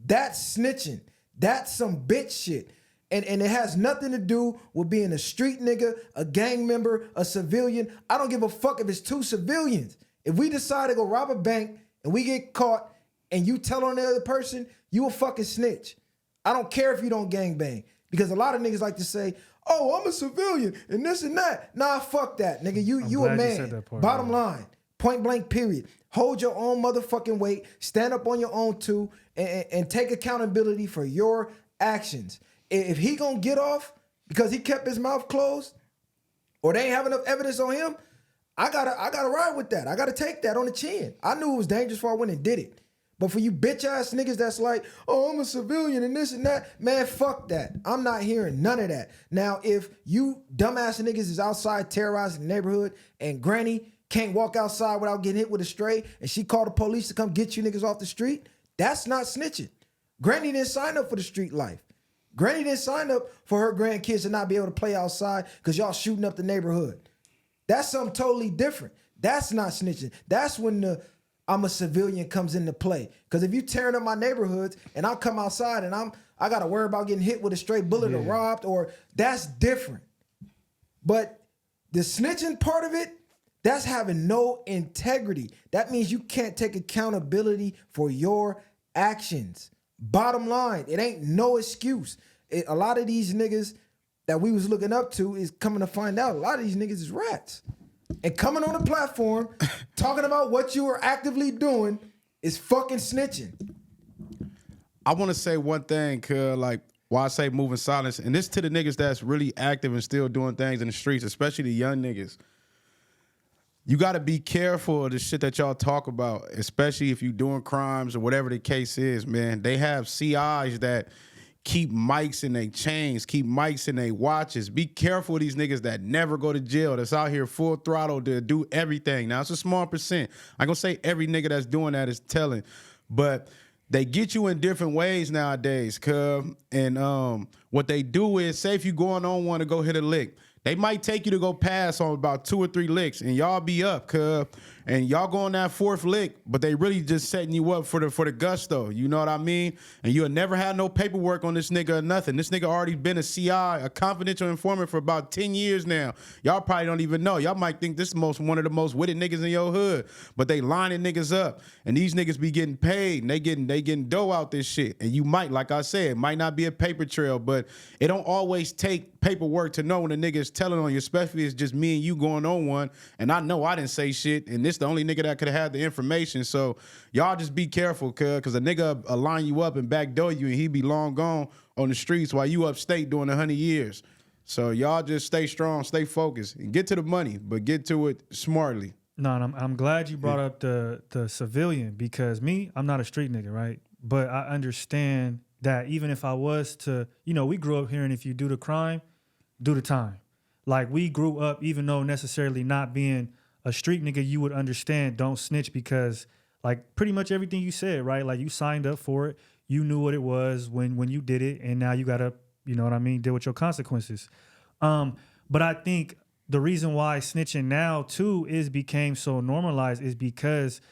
That's snitching. That's some bitch shit. And it has nothing to do with being a street nigga, a gang member, a civilian. I don't give a fuck if it's two civilians. If we decide to go rob a bank and we get caught and you tell on the other person, you a fucking snitch. I don't care if you don't gangbang. Because a lot of niggas like to say, oh, I'm a civilian and this and that. Nah, fuck that, nigga. You a man. Bottom line, point blank, period. Hold your own motherfucking weight. Stand up on your own too and take accountability for your actions. If he gonna get off because he kept his mouth closed, or they ain't have enough evidence on him, I gotta ride with that. I gotta take that on the chin. I knew it was dangerous before I went and did it. But for you bitch ass niggas that's like, oh, I'm a civilian and this and that, man, fuck that. I'm not hearing none of that. Now, if you dumbass niggas is outside terrorizing the neighborhood and Granny can't walk outside without getting hit with a stray and she called the police to come get you niggas off the street, that's not snitching. Granny didn't sign up for the street life. Granny didn't sign up for her grandkids to not be able to play outside because y'all shooting up the neighborhood. That's something totally different. That's not snitching. That's when the I'm a civilian comes into play. Because if you tearing up my neighborhoods and I come outside and I got to worry about getting hit with a stray bullet or robbed, or that's different. But the snitching part of it, that's having no integrity. That means you can't take accountability for your actions. Bottom line, it ain't no excuse. A lot of these niggas that we was looking up to is coming to find out a lot of these niggas is rats. And coming on the platform, talking about what you are actively doing is fucking snitching. I want to say one thing, cuz, like, why I say moving silence, and this to the niggas that's really active and still doing things in the streets, especially the young niggas. You got to be careful of the shit that y'all talk about, especially if you doing crimes or whatever the case is, man. They have CIs that keep mics in their chains, keep mics in their watches. Be careful of these niggas that never go to jail, that's out here full throttle to do everything. Now, it's a small percent. I'm going to say every nigga that's doing that is telling. But they get you in different ways nowadays, cuz. And what they do is, say if you going on one to go hit a lick, they might take you to go pass on about 2 or 3 licks, and y'all be up, cuz. And y'all go on that 4th lick, but they really just setting you up for the gusto. You know what I mean? And you'll never have no paperwork on this nigga or nothing. This nigga already been a CI, a confidential informant, for about 10 years now. Y'all probably don't even know. Y'all might think this is one of the most witted niggas in your hood, but they lining niggas up. And these niggas be getting paid, and they getting dough out this shit. And you might, like I said, it might not be a paper trail, but it don't always take paperwork to know when a nigga is telling on you, especially if it's just me and you going on one, and I know I didn't say shit, and this the only nigga that could have had the information. So y'all just be careful, cuz a nigga will line you up and backdoor you, and he be long gone on the streets while you upstate doing 100 years. So y'all just stay strong, stay focused, and get to the money, but get to it smartly. No, and I'm glad you brought up the civilian, because I'm not a street nigga, right? But I understand that even if I was to, we grew up hearing if you do the crime, do the time. Like, we grew up, even though necessarily not being a street nigga, you would understand don't snitch, because like pretty much everything you said, right? Like, you signed up for it. You knew what it was when you did it, and now you got to, you know what I mean, deal with your consequences. But I think the reason why snitching now too became so normalized is because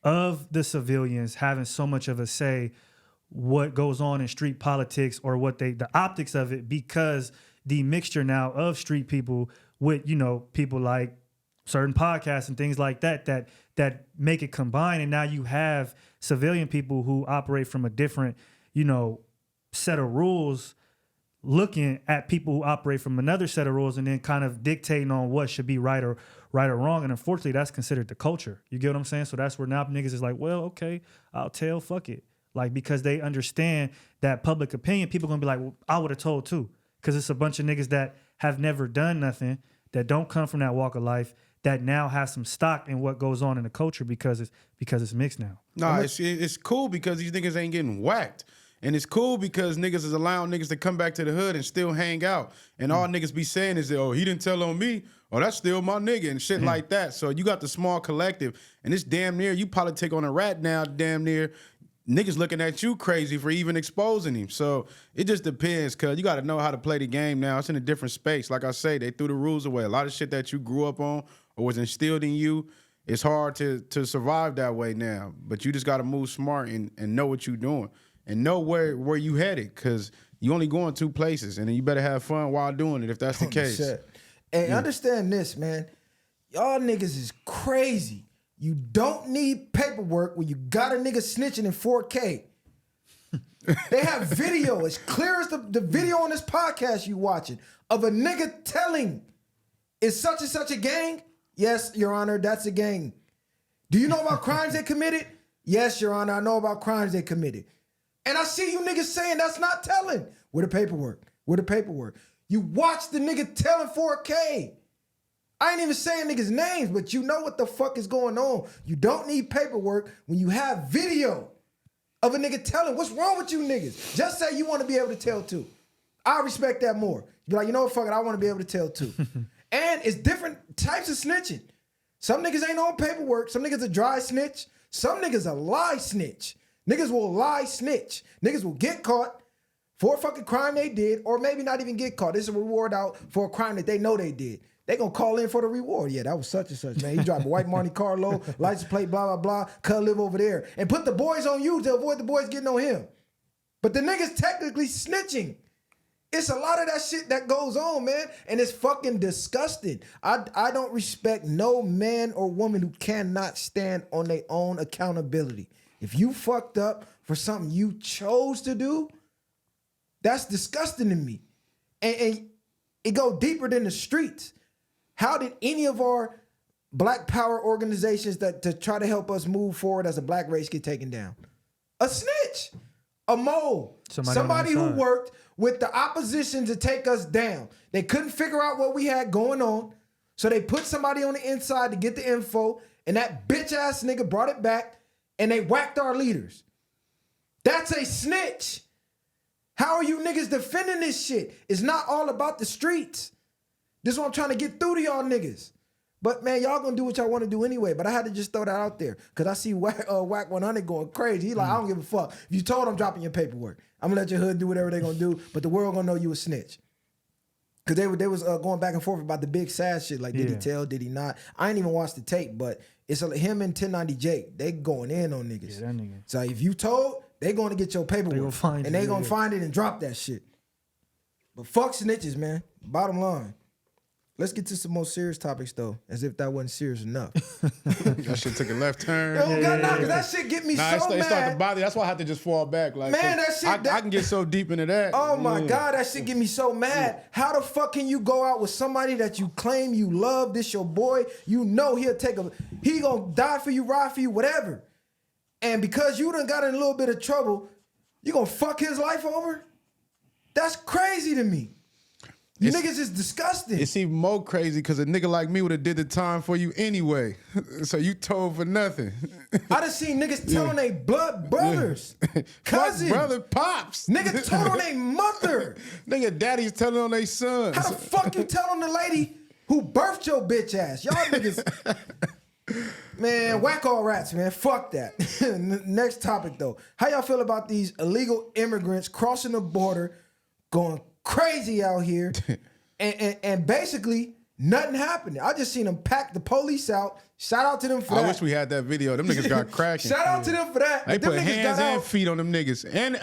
of the civilians having so much of a say what goes on in street politics, or the optics of it, because the mixture now of street people with, people like certain podcasts and things like that make it combine. And now you have civilian people who operate from a different, set of rules, looking at people who operate from another set of rules, and then kind of dictating on what should be right or wrong. And unfortunately, that's considered the culture. You get what I'm saying? So that's where now niggas is like, well, okay, I'll tell, fuck it. Like, because they understand that public opinion, people gonna be like, well, I would have told too. Because it's a bunch of niggas that have never done nothing, that don't come from that walk of life, that now have some stock in what goes on in the culture because it's mixed now. Nah, it's cool because these niggas ain't getting whacked. And it's cool because niggas is allowing niggas to come back to the hood and still hang out. And all niggas be saying is, oh, he didn't tell on me. Oh, that's still my nigga and shit like that. So you got the small collective. And it's damn near, you politic on a rat now, damn near. Niggas looking at you crazy for even exposing him. So it just depends, cuz you got to know how to play the game now. It's in a different space. Like I say, they threw the rules away. A lot of shit that you grew up on or was instilled in you, it's hard to survive that way now. But you just got to move smart and know what you're doing. And know where you headed, because you only going 2 places, and then you better have fun while doing it if that's the case. Shit. And understand this, man. Y'all niggas is crazy. You don't need paperwork when you got a nigga snitching in 4K. They have video as clear as the video on this podcast you watching of a nigga telling, is such and such a gang? Yes, Your Honor, that's a gang. Do you know about crimes they committed? Yes, Your Honor, I know about crimes they committed. And I see you niggas saying that's not telling. Where the paperwork? Where the paperwork? You watch the nigga telling 4K. I ain't even saying niggas' names, but you know what the fuck is going on. You don't need paperwork when you have video of a nigga telling. What's wrong with you niggas? Just say you want to be able to tell too. I respect that more. Be like, you know what, fuck it, I want to be able to tell too. And it's different types of snitching. Some niggas ain't on paperwork. Some niggas a dry snitch. Some niggas a lie snitch. Niggas will lie snitch. Niggas will get caught for a fucking crime they did, or maybe not even get caught. There's a reward out for a crime that they know they did. They gonna call in for the reward. Yeah, that was such and such, man. He dropped a white Monte Carlo, license plate, blah, blah, blah, cut live over there. And put the boys on you to avoid the boys getting on him. But the nigga's technically snitching. It's a lot of that shit that goes on, man. And it's fucking disgusting. I don't respect no man or woman who cannot stand on their own accountability. If you fucked up for something you chose to do, that's disgusting to me. And it go deeper than the streets. How did any of our black power organizations that to try to help us move forward as a black race get taken down? A snitch, a mole, somebody who worked with the opposition to take us down. They couldn't figure out what we had going on, so they put somebody on the inside to get the info, and that bitch ass nigga brought it back, and they whacked our leaders. That's a snitch. How are you niggas defending this shit? It's not all about the streets. This is what I'm trying to get through to y'all niggas. But man, y'all gonna do what y'all want to do anyway. But I had to just throw that out there because I see Whack 100 going crazy. He like, I don't give a fuck. If you told him dropping your paperwork, I'm gonna let your hood do whatever they gonna do. But the world gonna know you a snitch. Cause they was going back and forth about the big sad shit. Like, did he tell? Did he not? I ain't even watched the tape, but it's him and 1090 Jake. They going in on niggas. Yeah, that nigga. So if you told, they going to get your paperwork. They gonna find and they gonna find it and drop that shit. But fuck snitches, man. Bottom line. Let's get to some more serious topics, though, as if that wasn't serious enough. That shit took a left turn. Cause that shit get me so mad. It started to bother. That's why I had to just fall back. Like, man, that shit. I can get so deep into that. Oh my God, that shit get me so mad. How the fuck can you go out with somebody that you claim you love? This your boy. You know he gonna die for you, ride for you, whatever. And because you done got in a little bit of trouble, you gonna fuck his life over? That's crazy to me. You niggas is disgusting. It's even more crazy because a nigga like me would have did the time for you anyway. So you told for nothing. I done seen niggas telling they blood brothers, cousins, brother, pops. Niggas told on their mother. Nigga, daddy's telling on their sons. How the fuck you tell on the lady who birthed your bitch ass? Y'all niggas. Man, whack all rats, man. Fuck that. Next topic though. How y'all feel about these illegal immigrants crossing the border, going crazy out here, and basically nothing happened. I just seen them pack the police out. Shout out to them for that. I wish we had that video. Them niggas got cracking. Shout out to them for that. They them put niggas hands got and out. feet on them niggas. And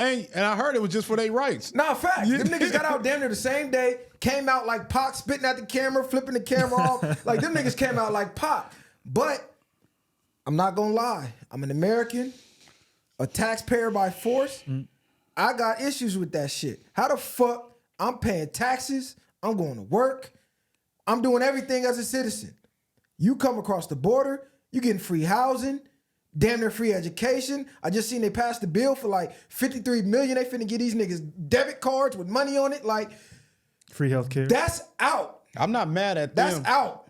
I heard it was just for their rights. Nah, fact. Them niggas got out damn near the same day. Came out like Pac, spitting at the camera, flipping the camera off. Like them niggas came out like Pac. But I'm not gonna lie. I'm an American, a taxpayer by force. I got issues with that shit. How the fuck I'm paying taxes, I'm going to work, I'm doing everything as a citizen. You come across the border, you getting free housing, damn near free education. I just seen they passed the bill for like $53 million. They finna get these niggas debit cards with money on it. Like, free healthcare. That's out. I'm not mad at them. That's out.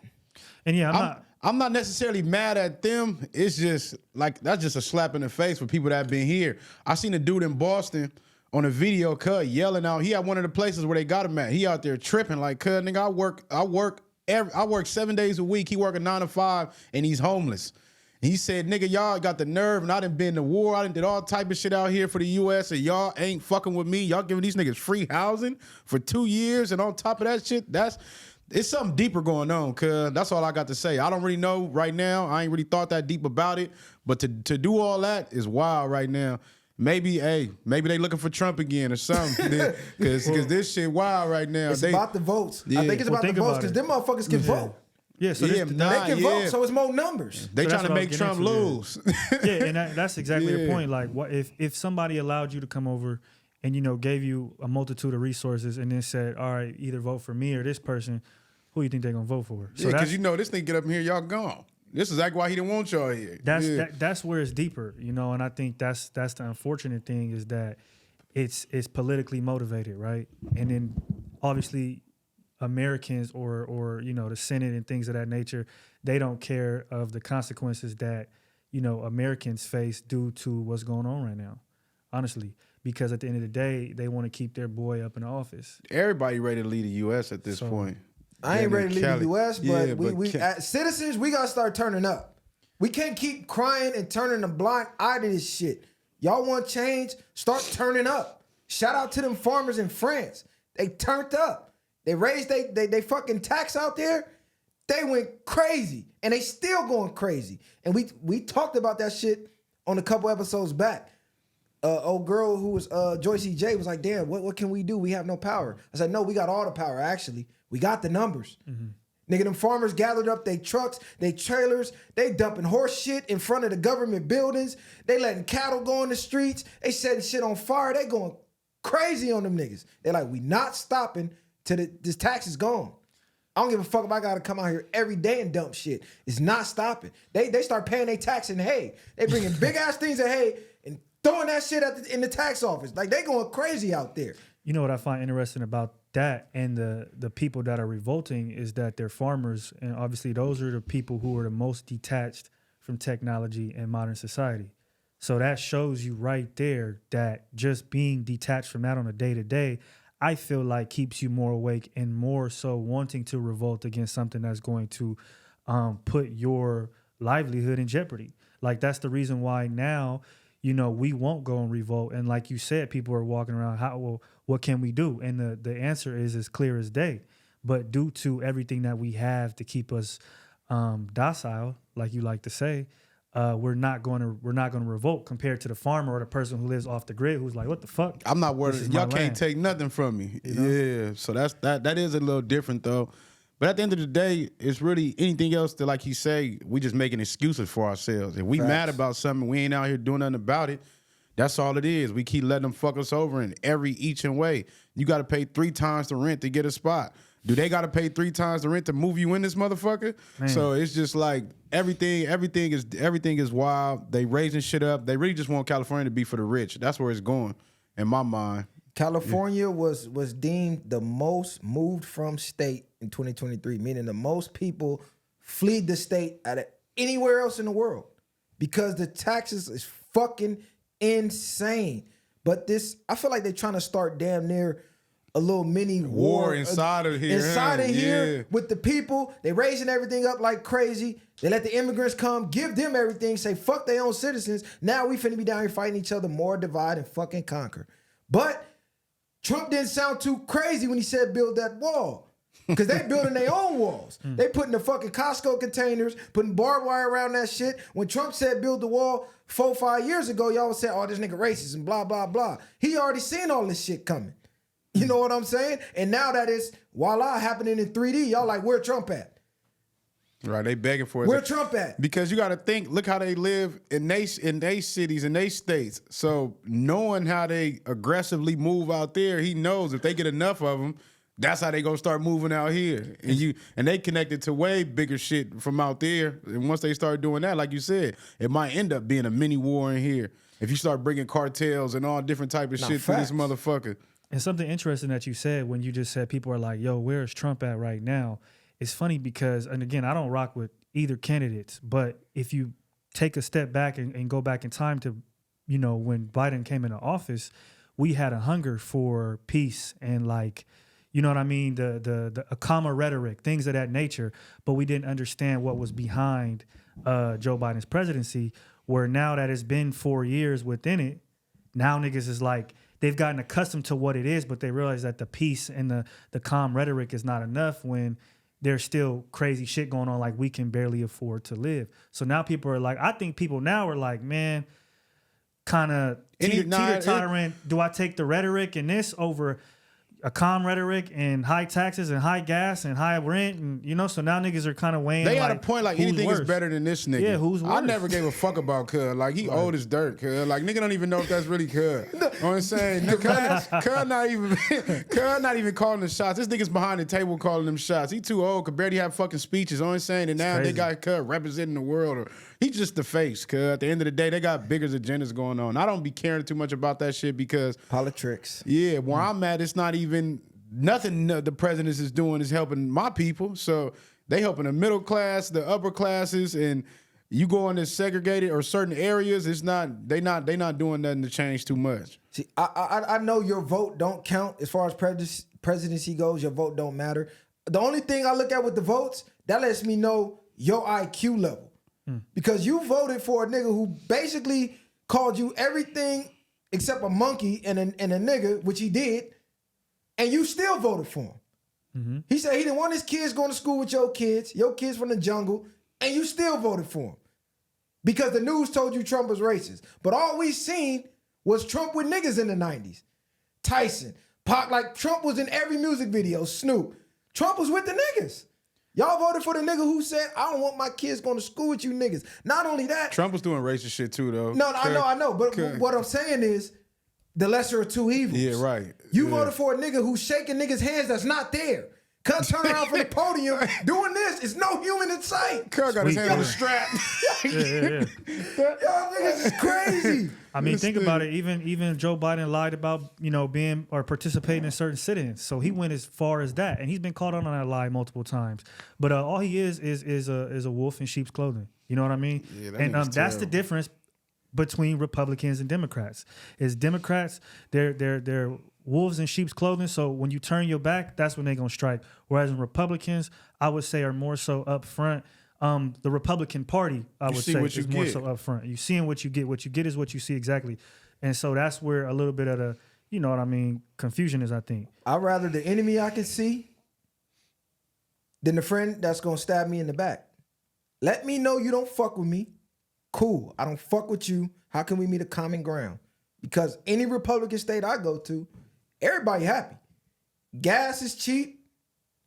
And yeah, I'm not necessarily mad at them. It's just like, that's just a slap in the face for people that have been here. I seen a dude in Boston on a video, cut yelling out. He at one of the places where they got him at. He out there tripping like, "Cuz nigga, I work 7 days a week. He working 9 to 5, and he's homeless." And he said, "Nigga, y'all got the nerve, and I done been to war. I done did all type of shit out here for the U.S. and y'all ain't fucking with me. Y'all giving these niggas free housing for 2 years, and on top of that shit, it's something deeper going on, cuz that's all I got to say. I don't really know right now. I ain't really thought that deep about it, but to do all that is wild right now." Maybe they looking for Trump again or something, because this shit wild right now. It's about the votes. Yeah. I think it's about the votes because them motherfuckers can vote. Yeah, so they can vote, so it's more numbers. They trying to make Trump lose. Yeah, and that's exactly the point. Like, what if somebody allowed you to come over and gave you a multitude of resources and then said, "All right, either vote for me or this person," who you think they're gonna vote for? So because this thing get up in here, y'all gone. This is exactly why he didn't want y'all here. That's where it's deeper, you know, and I think that's the unfortunate thing is that it's politically motivated, right? And then obviously Americans or you know the Senate and things of that nature, they don't care of the consequences that, you know, Americans face due to what's going on right now, honestly. Because at the end of the day, they want to keep their boy up in the office. Everybody ready to lead the U.S. at this point. I ain't ready to leave the U.S., but we as citizens, we got to start turning up. We can't keep crying and turning a blind eye to this shit. Y'all want change? Start turning up. Shout out to them farmers in France. They turned up. They raised they fucking tax out there. They went crazy, and they still going crazy. And we talked about that shit on a couple episodes back. Old girl who was Joyce E. J was like, damn, what can we do? We have no power. I said, no, we got all the power, actually. We got the numbers. Mm-hmm. Nigga, them farmers gathered up they trucks, they trailers, they dumping horse shit in front of the government buildings. They letting cattle go in the streets. They setting shit on fire. They going crazy on them niggas. They're like, we not stopping till this tax is gone. I don't give a fuck if I gotta come out here every day and dump shit. It's not stopping. They start paying their tax in hay. They bringing big ass things of hay and throwing that shit in the tax office. Like, they going crazy out there. You know what I find interesting about that and the people that are revolting is that they're farmers. And obviously those are the people who are the most detached from technology and modern society. So that shows you right there that just being detached from that on a day-to-day, I feel like keeps you more awake and more so wanting to revolt against something that's going to put your livelihood in jeopardy. Like, that's the reason why now, you know, we won't go and revolt. And like you said, people are walking around, what can we do? And the answer is as clear as day. But due to everything that we have to keep us docile, like you like to say, we're not going to revolt compared to the farmer or the person who lives off the grid who's like, what the fuck? I'm not worried. Y'all can't take nothing from me. You know? Yeah. So that is a little different though. But at the end of the day, it's really anything else that, like you say, we just making excuses for ourselves. If we mad about something, we ain't out here doing nothing about it. That's all it is. We keep letting them fuck us over in each and way. You got to pay 3 times the rent to get a spot. Do they got to pay 3 times the rent to move you in this motherfucker? Man. So it's just like everything is wild. They raising shit up. They really just want California to be for the rich. That's where it's going in my mind. California was deemed the most moved from state in 2023, meaning the most people fled the state out of anywhere else in the world because the taxes is fucking insane. But I feel like they're trying to start damn near a little mini war inside of here. Inside of here with the people. They raising everything up like crazy. They let the immigrants come, give them everything, say fuck their own citizens. Now we finna be down here fighting each other, more divide and fucking conquer. But Trump didn't sound too crazy when he said build that wall. Because they building their own walls. They putting the fucking Costco containers, putting barbed wire around that shit. When Trump said build the wall 4-5 years ago, y'all was saying, oh, this nigga racist and blah, blah, blah. He already seen all this shit coming. You know what I'm saying? And now that it's voila happening in 3D, y'all like, where Trump at? Right, they begging for it. Where Trump at? Because you got to think, look how they live in they cities, in they states. So knowing how they aggressively move out there, he knows if they get enough of them, that's how they gonna start moving out here. And they connected to way bigger shit from out there. And once they start doing that, like you said, it might end up being a mini war in here. If you start bringing cartels and all different type of shit to this motherfucker. And something interesting that you said when you just said people are like, yo, where's Trump at right now? It's funny because, and again, I don't rock with either candidates, but if you take a step back and go back in time to, you know, when Biden came into office, we had a hunger for peace and like, you know what I mean? A calmer rhetoric, things of that nature. But we didn't understand what was behind Joe Biden's presidency, where now that it's been 4 years within it, now niggas is like, they've gotten accustomed to what it is, but they realize that the peace and the calm rhetoric is not enough when there's still crazy shit going on, like we can barely afford to live. So now people are like, I think people now are like, man, kind of teeter-tottering. Do I take the rhetoric and this over a calm rhetoric and high taxes and high gas and high rent, and so now niggas are kind of weighing. They like, at a point like who's anything worse? is better than this nigga. Yeah, who's worse? I never gave a fuck about Cuz. Like he old as dirt, Cuz. Like nigga don't even know if that's really Cuz. You know what I'm saying? Cuz not even calling the shots. This nigga's behind the table calling them shots. He too old, could barely have fucking speeches. You know what I'm saying? And now they got Cuz representing the world. Or he's just the face, Cuz. At the end of the day, they got bigger agendas going on. I don't be caring too much about that shit because politics. Yeah, where I'm at, it's not even nothing the president is doing is helping my people. So they helping the middle class, the upper classes, and you go into segregated or certain areas, it's not they not doing nothing to change too much. See, I know your vote don't count as far as presidency goes. Your vote don't matter. The only thing I look at with the votes, that lets me know your IQ level. Because you voted for a nigga who basically called you everything except a monkey and a nigga, which he did, and you still voted for him. Mm-hmm. He said he didn't want his kids going to school with your kids from the jungle, and you still voted for him. Because the news told you Trump was racist. But all we seen was Trump with niggas in the 90s. Tyson, Pac, like Trump was in every music video, Snoop. Trump was with the niggas. Y'all voted for the nigga who said, I don't want my kids going to school with you niggas. Not only that. Trump was doing racist shit too, though. No, I know. But what I'm saying is, the lesser of two evils. Yeah, right. You voted for a nigga who's shaking niggas' hands that's not there. Cut turn around from the podium doing this. It's no human in sight. Kurt got his hand on the strap. Y'all niggas is crazy. I mean, think about it. Even Joe Biden lied about being or participating in certain sit-ins, so he went as far as that, and he's been caught on that lie multiple times. But all he is a wolf in sheep's clothing. You know what I mean? Yeah, and that's the difference between Republicans and Democrats. Is Democrats they're wolves in sheep's clothing. So when you turn your back, that's when they're gonna strike. Whereas in Republicans, I would say are more so up front. The Republican Party, I would say, is more so up front. You seeing what you get. What you get is what you see exactly. And so that's where a little bit of the, you know what I mean, confusion is, I think. I'd rather the enemy I can see than the friend that's gonna stab me in the back. Let me know you don't fuck with me. Cool. I don't fuck with you. How can we meet a common ground? Because any Republican state I go to, everybody happy. Gas is cheap.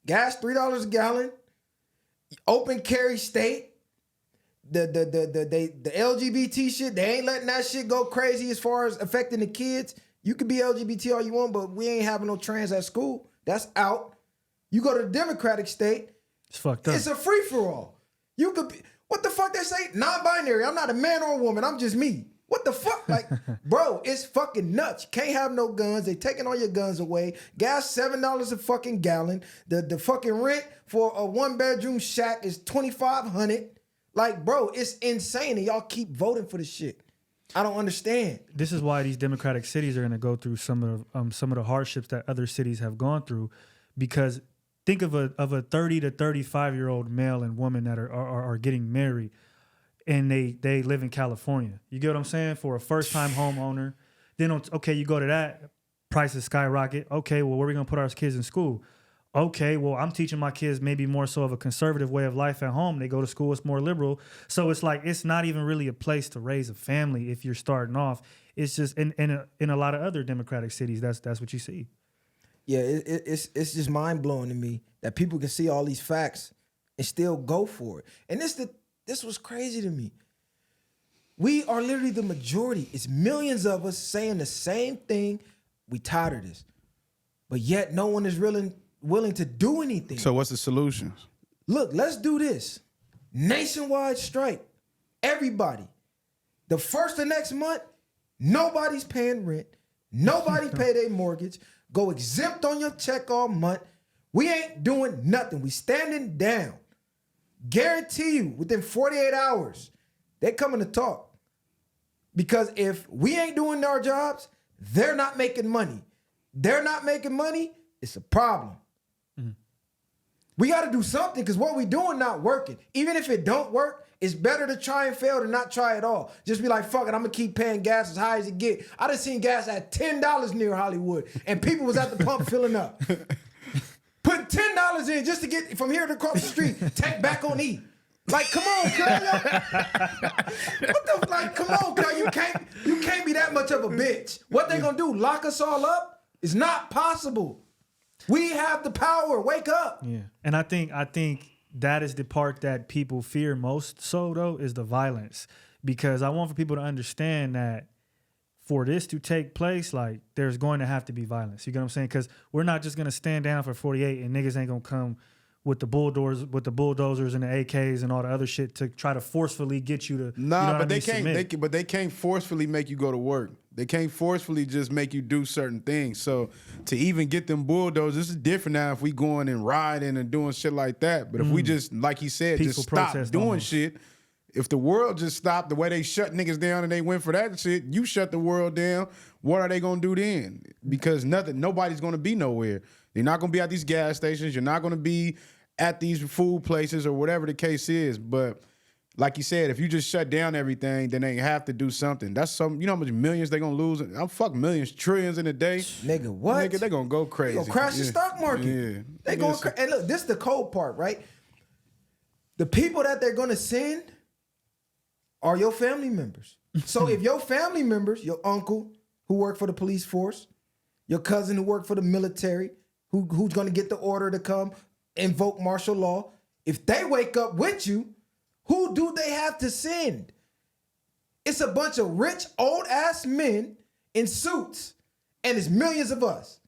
Gas $3 a gallon. Open carry state. The LGBT shit, they ain't letting that shit go crazy as far as affecting the kids. You can be LGBT all you want, but we ain't having no trans at school. That's out. You go to the Democratic state, it's fucked up. It's a free-for-all. You could be, what the fuck they say? Non-binary. I'm not a man or a woman. I'm just me. What the fuck? Like, bro, it's fucking nuts. You can't have no guns. They taking all your guns away. Gas $7 a fucking gallon. The fucking rent for a one-bedroom shack is $2,500. Like, bro, it's insane. And y'all keep voting for this shit. I don't understand. This is why these Democratic cities are going to go through some of the hardships that other cities have gone through, because think of a 30 to 35-year-old male and woman that are getting married, and they live in California. You get what I'm saying? For a first-time homeowner. Then, okay, you go to that, prices skyrocket. Okay, well, where are we going to put our kids in school? Okay, well, I'm teaching my kids maybe more so of a conservative way of life at home. They go to school, it's more liberal. So it's like, it's not even really a place to raise a family if you're starting off. It's just in a lot of other Democratic cities, that's what you see. Yeah, it's just mind-blowing to me that people can see all these facts and still go for it. And this was crazy to me. We are literally the majority. It's millions of us saying the same thing. We tired of this. But yet no one is really willing to do anything. So what's the solutions? Look, let's do this. Nationwide strike. Everybody. The first of next month, nobody's paying rent. Nobody pay their mortgage. Go exempt on your check all month. We ain't doing nothing. We standing down. Guarantee you, within 48 hours, they're coming to talk. Because if we ain't doing our jobs, they're not making money. They're not making money, it's a problem. Mm-hmm. We got to do something, because what we doing not working. Even if it don't work, it's better to try and fail than not try at all. Just be like, fuck it, I'm going to keep paying gas as high as it get. I done seen gas at $10 near Hollywood, and people was at the pump filling up. Put $10 in just to get from here to across the street, take back on E. Like, come on, cuz. Come on, cuz. You can't be that much of a bitch. What they gonna do, lock us all up? It's not possible. We have the power. Wake up. Yeah, and I think that is the part that people fear most. So though is the violence, because I want for people to understand that for this to take place, like there's going to have to be violence. You get what I'm saying? Because we're not just gonna stand down for 48 and niggas ain't gonna come with the bulldozers and the AKs and all the other shit to try to forcefully get you to. Nah, you know but they submit. can't. But they can't forcefully make you go to work. They can't forcefully just make you do certain things. So to even get them bulldozers, this is different now. If we going and riding and doing shit like that, but if we just, like he said, Peaceful just stop protest doing almost. shit. If the world just stopped the way they shut niggas down and they went for that shit, you shut the world down. What are they gonna do then? Because nobody's gonna be nowhere. You're not gonna be at these gas stations. You're not gonna be at these food places or whatever the case is. But like you said, if you just shut down everything, then they have to do something. That's some. You know how much millions they gonna lose? I'm fuck millions, trillions in a day. Nigga, what? Nigga, they gonna go crazy. They gonna crash the stock market. Yeah. They going and look, this is the cold part, right? The people that they're gonna send are your family members. So if your family members, your uncle who worked for the police force, your cousin who worked for the military, who's gonna get the order to come invoke martial law, if they wake up with you, who do they have to send? It's a bunch of rich old ass men in suits, and it's millions of us.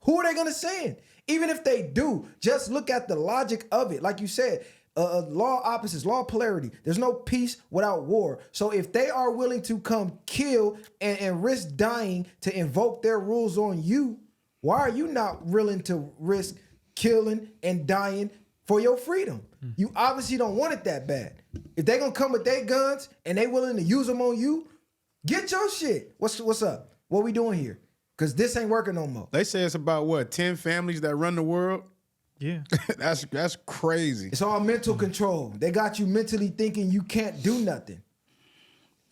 Who are they gonna send? Even if they do, just look at the logic of it. Like you said, law opposites, law polarity. There's no peace without war. So if they are willing to come kill and risk dying to invoke their rules on you, why are you not willing to risk killing and dying for your freedom? You obviously don't want it that bad. If they gonna come with their guns and they willing to use them on you, get your shit. What's up? What we doing here? Because this ain't working no more. They say it's about what, 10 families that run the world? Yeah. That's crazy. It's all mental control. They got you mentally thinking you can't do nothing.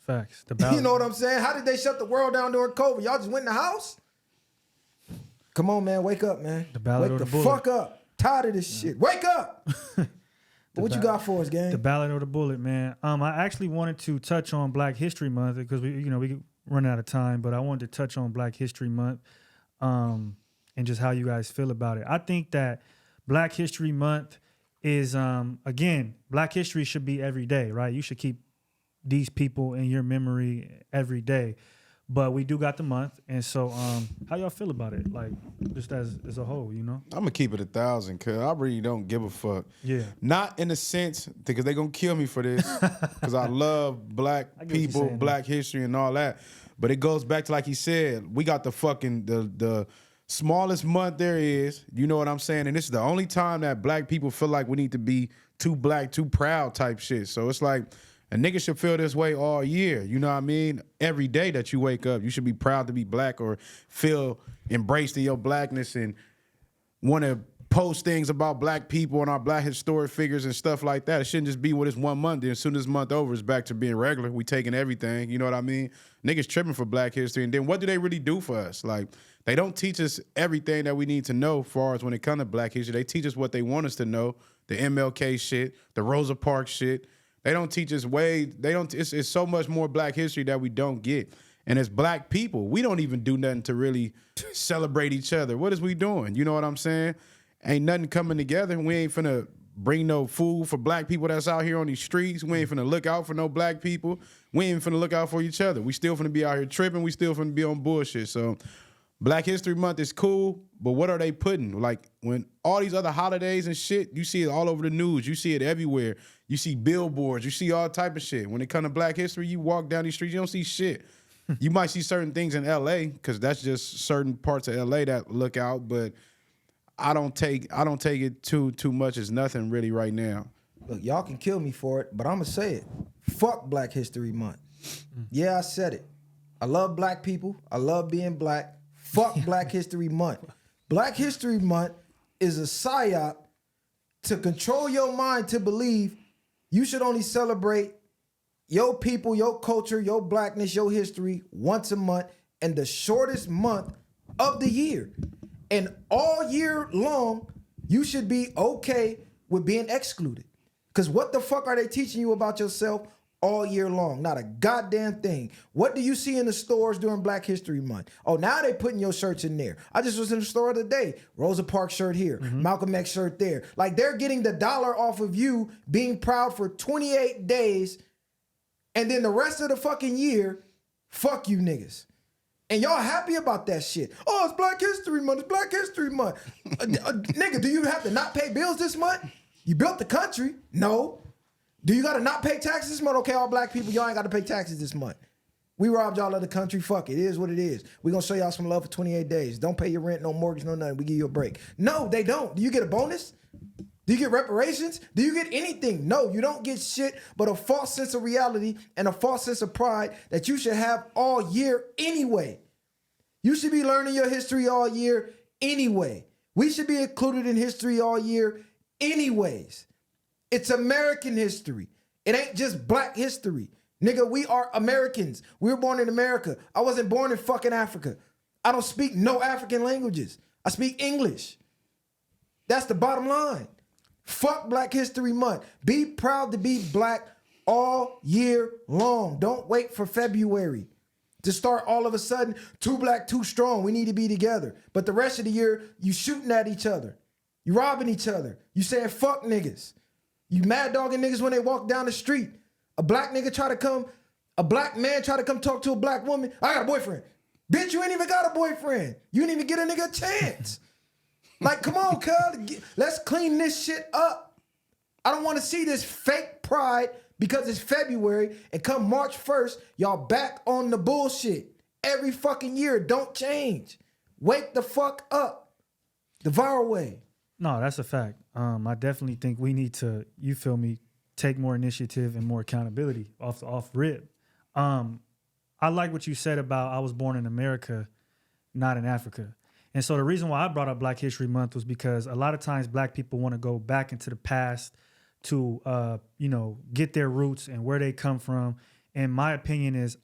Facts. You know what I'm saying? How did they shut the world down during COVID? Y'all just went in the house? Come on, man. Wake up, man. The ballot Wake or the the bullet. fuck up. Tired of this shit. Wake up. What you got for us, gang? The ballot or the bullet, man. I actually wanted to touch on Black History Month because we run out of time, but I wanted to touch on Black History Month, and just how you guys feel about it. I think that Black History Month is again, Black history should be every day, right? You should keep these people in your memory every day. But we do got the month, and so how y'all feel about it? Like just as a whole, you know? I'm gonna keep it 1,000, cause I really don't give a fuck. Yeah. Not in a sense, because they gonna kill me for this, cause I love black I get what you're people, saying, black history, and all that. But it goes back to, like he said, we got the fucking the smallest month there is. You know what I'm saying? And this is the only time that black people feel like we need to be too black, too proud type shit. So it's like, a nigga should feel this way all year. You know what I mean? Every day that you wake up, you should be proud to be black or feel embraced in your blackness and want to post things about black people and our black historic figures and stuff like that. It shouldn't just be what it's 1 month. Then as soon as this month over, it's back to being regular. We taking everything. You know what I mean? Niggas tripping for black history. And then what do they really do for us? Like, they don't teach us everything that we need to know as far as when it comes to black history. They teach us what they want us to know. The MLK shit, the Rosa Parks shit. They don't teach us it's so much more black history that we don't get. And as black people, we don't even do nothing to really celebrate each other. What is we doing? You know what I'm saying? Ain't nothing coming together. We ain't finna bring no food for black people that's out here on these streets. We ain't finna look out for no black people. We ain't finna look out for each other. We still finna be out here tripping. We still finna be on bullshit. So Black History Month is cool, but what are they putting? Like, when all these other holidays and shit, you see it all over the news. You see it everywhere. You see billboards. You see all type of shit. When it comes to black history, you walk down these streets, you don't see shit. You might see certain things in L.A. because that's just certain parts of L.A. that look out, but I don't take it too much as nothing really right now. Look, y'all can kill me for it, but I'm going to say it. Fuck Black History Month. Yeah, I said it. I love black people. I love being black. Fuck Black History Month. Black History Month is a psyop to control your mind to believe you should only celebrate your people, your culture, your blackness, your history once a month and the shortest month of the year. And all year long, you should be okay with being excluded. Because what the fuck are they teaching you about yourself all year long. Not a goddamn thing. What do you see in the stores during Black History Month? Oh, now they putting your shirts in there. I just was in the store today. Rosa Parks shirt here. Malcolm X shirt there. Like, they're getting the dollar off of you being proud for 28 days, and then the rest of the fucking year, fuck you niggas. And y'all happy about that shit. Oh, it's Black History Month. It's Black History Month. Nigga, do you have to not pay bills this month? You built the country. No. Do you got to not pay taxes this month? Okay, all black people, y'all ain't got to pay taxes this month. We robbed y'all of the country. Fuck it. It is what it is. We going to show y'all some love for 28 days. Don't pay your rent, no mortgage, no nothing. We give you a break. No, they don't. Do you get a bonus? Do you get reparations? Do you get anything? No, you don't get shit but a false sense of reality and a false sense of pride that you should have all year anyway. You should be learning your history all year anyway. We should be included in history all year anyways. It's American history. It ain't just black history. Nigga, we are Americans. We were born in America. I wasn't born in fucking Africa. I don't speak no African languages. I speak English. That's the bottom line. Fuck Black History Month. Be proud to be black all year long. Don't wait for February to start all of a sudden, too black, too strong. We need to be together. But the rest of the year, you shooting at each other. You robbing each other. You saying fuck niggas. You mad dogging niggas when they walk down the street. A black man try to come talk to a black woman. I got a boyfriend. Bitch, you ain't even got a boyfriend. You didn't even get a nigga a chance. Like, come on, cuz. Let's clean this shit up. I don't want to see this fake pride because it's February and come March 1st, y'all back on the bullshit. Every fucking year, don't change. Wake the fuck up. The viral way. No, that's a fact. I definitely think we need to, you feel me, take more initiative and more accountability off rip. I like what you said about I was born in America, not in Africa. And so the reason why I brought up Black History Month was because a lot of times black people want to go back into the past to, get their roots and where they come from. And my opinion is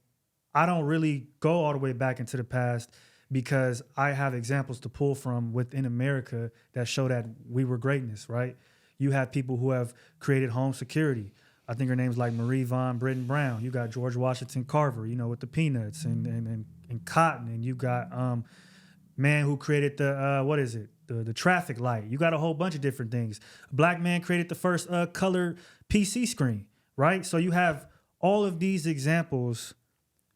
I don't really go all the way back into the past because I have examples to pull from within America that show that we were greatness, right? You have people who have created home security. I think her name's like Marie Von Britton Brown. You got George Washington Carver, with the peanuts and cotton. And you got man who created the traffic light. You got a whole bunch of different things. A black man created the first color PC screen, right? So you have all of these examples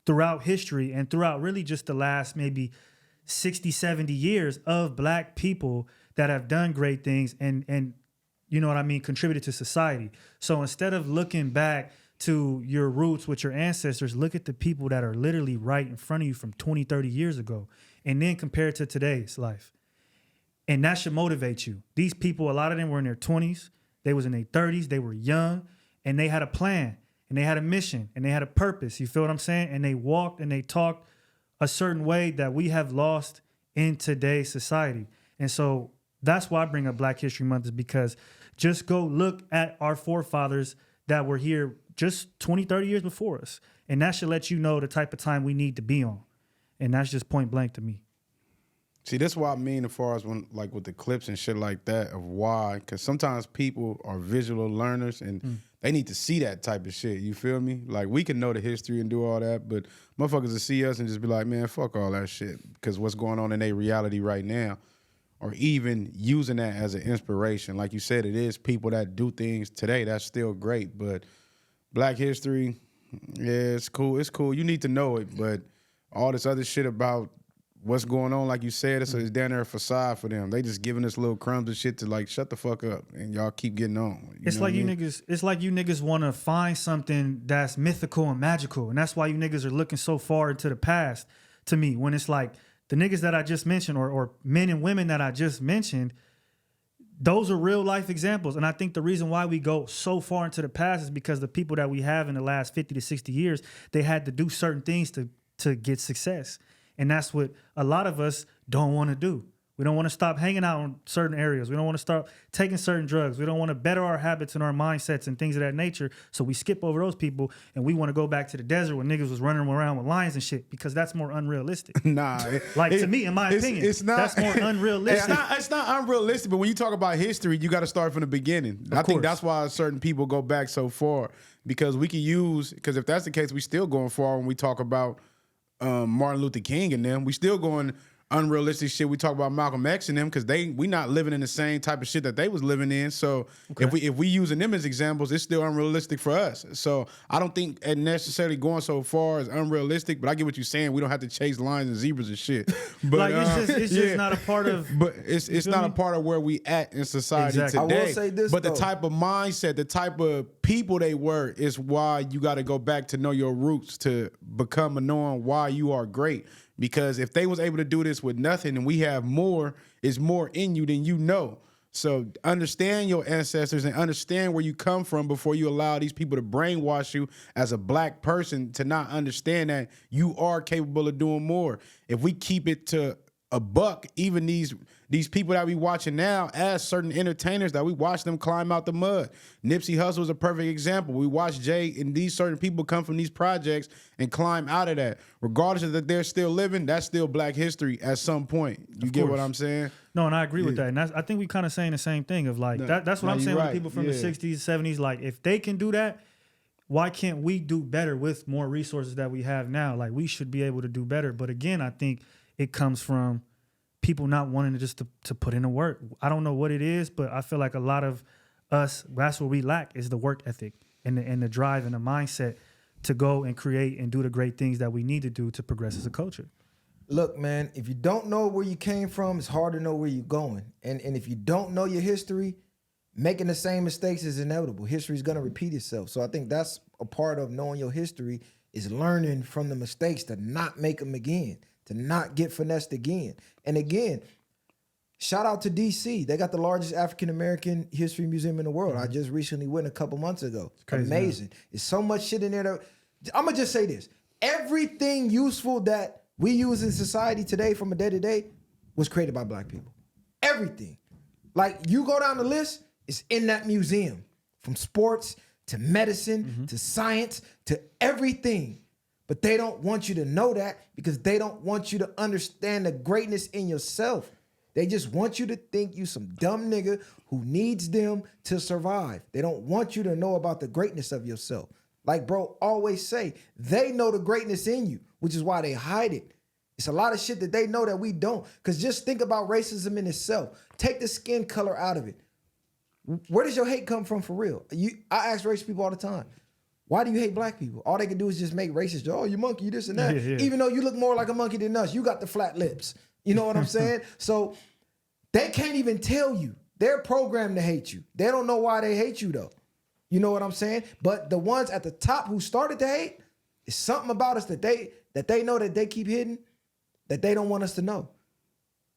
throughout history and throughout really just the last maybe 60, 70 years of black people that have done great things and you know what I mean, contributed to society. So instead of looking back to your roots with your ancestors, look at the people that are literally right in front of you from 20, 30 years ago, and then compare it to today's life. And that should motivate you. These people, a lot of them were in their 20s, they was in their 30s, they were young, and they had a plan, and they had a mission, and they had a purpose. You feel what I'm saying? And they walked and they talked a certain way that we have lost in today's society. And so that's why I bring up Black History Month, is because just go look at our forefathers that were here just 20, 30 years before us. And that should let you know the type of time we need to be on. And that's just point blank to me. See, that's what I mean as far as when, like, with the clips and shit like that, of why. Because sometimes people are visual learners and they need to see that type of shit. You feel me? Like, we can know the history and do all that, but motherfuckers will see us and just be like, man, fuck all that shit. Because what's going on in their reality right now, or even using that as an inspiration. Like you said, it is people that do things today that's still great. But Black history, yeah, it's cool. It's cool. You need to know it, but all this other shit about what's going on, like you said, it's down there a facade for them. They just giving us little crumbs and shit to, like, shut the fuck up and y'all keep getting on. It's like you niggas. It's like you niggas want to find something that's mythical and magical, and that's why you niggas are looking so far into the past. To me, when it's like the niggas that I just mentioned, or men and women that I just mentioned, those are real life examples. And I think the reason why we go so far into the past is because the people that we have in the last 50 to 60 years, they had to do certain things to get success. And that's what a lot of us don't want to do. We don't want to stop hanging out in certain areas. We don't want to start taking certain drugs. We don't want to better our habits and our mindsets and things of that nature. So we skip over those people and we want to go back to the desert when niggas was running around with lions and shit because that's more unrealistic. Nah. To me, in my opinion, it's not, that's more unrealistic. It's not unrealistic, but when you talk about history, you got to start from the beginning. I think that's why certain people go back so far because we can use, because if that's the case, we still going far when we talk about Martin Luther King and them. We still going unrealistic shit. We talk about Malcolm X and them because we not living in the same type of shit that they was living in. So if we using them as examples, it's still unrealistic for us. So I don't think it necessarily going so far as unrealistic, but I get what you're saying. We don't have to chase lions and zebras and shit. But it's just not a part of. But it's not a part of where we at in society today. I will say this, but though. the type of mindset, the type of people they were is why you got to go back to know your roots to become a knowing why you are great. Because if they was able to do this with nothing and we have more, it's more in you than you know. So understand your ancestors and understand where you come from before you allow these people to brainwash you as a black person to not understand that you are capable of doing more. If we keep it to a buck, even these people that we watching now as certain entertainers that we watch them climb out the mud. Nipsey Hussle is a perfect example. We watch Jay and these certain people come from these projects and climb out of that. Regardless of that they're still living, that's still black history at some point. You get what I'm saying? No, and I agree with that. And I think we kind of saying the same thing of like, that's what I'm saying with people from the 60s, 70s. Like, if they can do that, why can't we do better with more resources that we have now? Like, we should be able to do better. But again, I think it comes from people not wanting to just to put in the work. I don't know what it is, but I feel like a lot of us, that's what we lack is the work ethic and the drive and the mindset to go and create and do the great things that we need to do to progress as a culture. Look, man, if you don't know where you came from, it's hard to know where you're going. And if you don't know your history, making the same mistakes is inevitable. History is going to repeat itself. So I think that's a part of knowing your history is learning from the mistakes to not make them again, to not get finessed again. And again, shout out to DC. They got the largest African-American history museum in the world. I just recently went a couple months ago. Crazy, amazing. Man. There's so much shit in there. I'm going to just say this. Everything useful that we use in society today from a day to day was created by black people. Everything. Like, you go down the list, it's in that museum. From sports to medicine to science to everything. But they don't want you to know that because they don't want you to understand the greatness in yourself. They just want you to think you some dumb nigga who needs them to survive. They don't want you to know about the greatness of yourself. Like bro always say, they know the greatness in you, which is why they hide it. It's a lot of shit that they know that we don't. Because just think about racism in itself. Take the skin color out of it. Where does your hate come from for real? I ask racist people all the time. Why do you hate black people? All they can do is just make racist. Oh, you monkey, you this and that. Yeah. Even though you look more like a monkey than us, you got the flat lips. You know what I'm saying? So they can't even tell you. They're programmed to hate you. They don't know why they hate you though. You know what I'm saying? But the ones at the top who started to hate, it's something about us that they know that they keep hidden that they don't want us to know.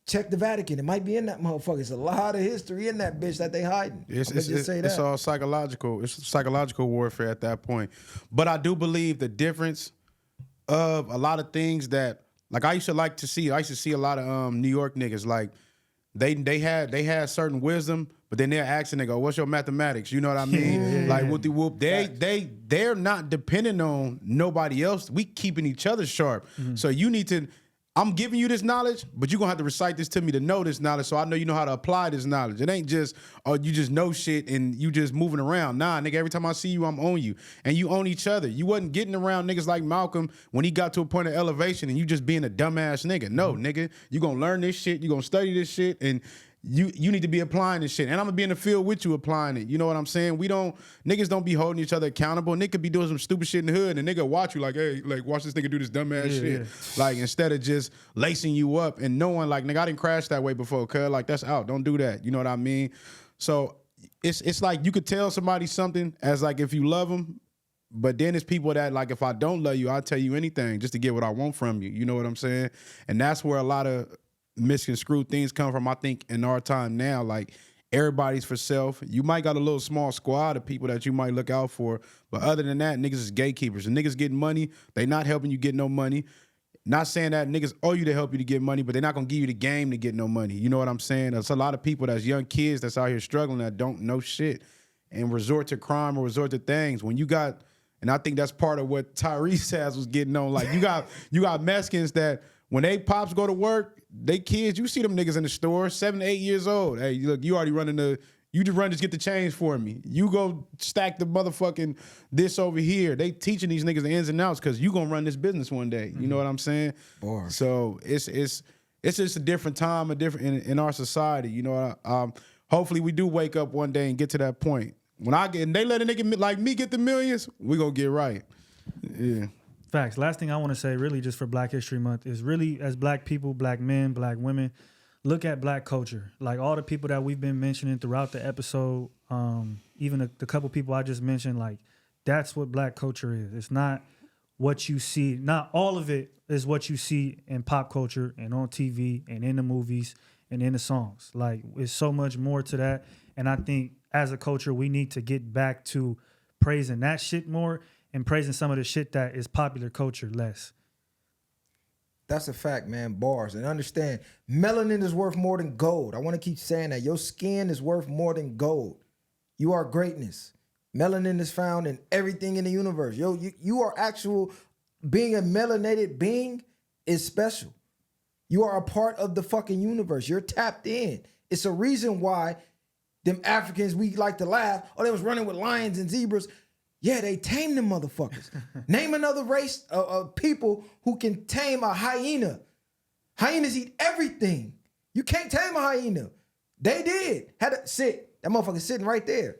Check the Vatican. It might be in that motherfucker. There's a lot of history in that bitch that they hiding. It's all psychological. It's psychological warfare at that point. But I do believe the difference of a lot of things that, like I used to see a lot of New York niggas, like they had certain wisdom, but then they're asking, they go, what's your mathematics? You know what I mean? Like whoopty whoop. They're not depending on nobody else. We keeping each other sharp. So you need to, I'm giving you this knowledge, but you're going to have to recite this to me to know this knowledge so I know you know how to apply this knowledge. It ain't just, oh, you just know shit and you just moving around. Nah, nigga, every time I see you, I'm on you. And you own each other. You wasn't getting around niggas like Malcolm when he got to a point of elevation and you just being a dumbass nigga. No, nigga, you going to learn this shit, you going to study this shit, and you need to be applying this shit. And I'm going to be in the field with you applying it. You know what I'm saying? Niggas don't be holding each other accountable. Nigga could be doing some stupid shit in the hood and nigga watch you like, hey, like watch this nigga do this dumbass shit. Yeah. Like instead of just lacing you up and knowing like, nigga, I didn't crash that way before, cuz like that's out. Don't do that. You know what I mean? So it's like you could tell somebody something as like if you love them, but then it's people that like, if I don't love you, I'll tell you anything just to get what I want from you. You know what I'm saying? And that's where a lot of misconstrued things come from, I think, in our time now. Like, everybody's for self. You might got a little small squad of people that you might look out for, but other than that, niggas is gatekeepers. And niggas getting money, they not helping you get no money. Not saying that niggas owe you to help you to get money, but they're not gonna give you the game to get no money. You know what I'm saying? There's a lot of people that's young kids that's out here struggling that don't know shit and resort to crime or resort to things. When you got, and I think that's part of what Tyrese has was getting on. Like you got Mexicans that when they pops go to work, they kids, you see them niggas in the store, 7 to 8 years old. Hey, look, you already running you just get the change for me. You go stack the motherfucking this over here. They teaching these niggas the ins and outs because you gonna run this business one day. You know what I'm saying? Boy. So it's just a different time, in our society. You know, hopefully we do wake up one day and get to that point. When they let a nigga like me get the millions, we gonna get right. Yeah. Facts. Last thing I want to say, really, just for Black History Month, is really as Black people, Black men, Black women, look at Black culture. Like all the people that we've been mentioning throughout the episode, even the couple people I just mentioned, like that's what Black culture is. It's not what you see. Not all of it is what you see in pop culture and on TV and in the movies and in the songs. Like it's so much more to that. And I think as a culture, we need to get back to praising that shit more and praising some of the shit that is popular culture less. That's a fact, man. Bars. And understand, melanin is worth more than gold. I want to keep saying that. Your skin is worth more than gold. You are greatness. Melanin is found in everything in the universe. You are actual, being a melanated being is special. You are a part of the fucking universe. You're tapped in. It's a reason why them Africans, we like to laugh, oh, they was running with lions and zebras. Yeah, they tame them motherfuckers. Name another race of people who can tame a hyena. Hyenas eat everything. You can't tame a hyena. They did. Had to sit. That motherfucker sitting right there.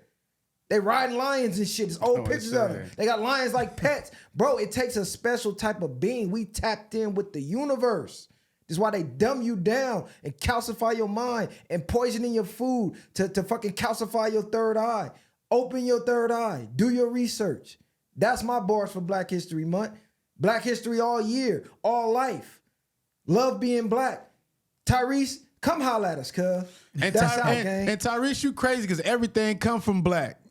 They riding lions and shit. There's old pictures of them. They got lions like pets. Bro, it takes a special type of being. We tapped in with the universe. This is why they dumb you down and calcify your mind and poisoning your food to fucking calcify your third eye. Open your third eye. Do your research. That's my bars for Black History Month. Black history all year, all life. Love being Black. Tyrese, come holla at us, cuz. And Tyrese, you crazy because everything come from Black.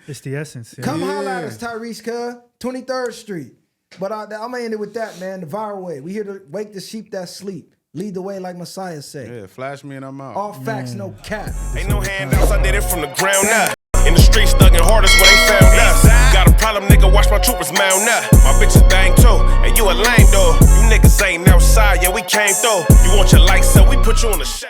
It's the essence. Yeah. Come holla at us, Tyrese, cuz. 23rd Street. But I'm going to end it with that, man. The viral way. We here to wake the sheep that sleep. Lead the way like Messiah say. Yeah, flash me and I'm out. All facts, no cap. Ain't no handouts, I did it from the ground up. In the streets, thugging hardest where they found us. Got a problem, nigga, watch my troopers mount up. My bitch a thing too, and you a lame though. You niggas ain't outside, yeah, we came through. You want your lights up, we put you on the shade.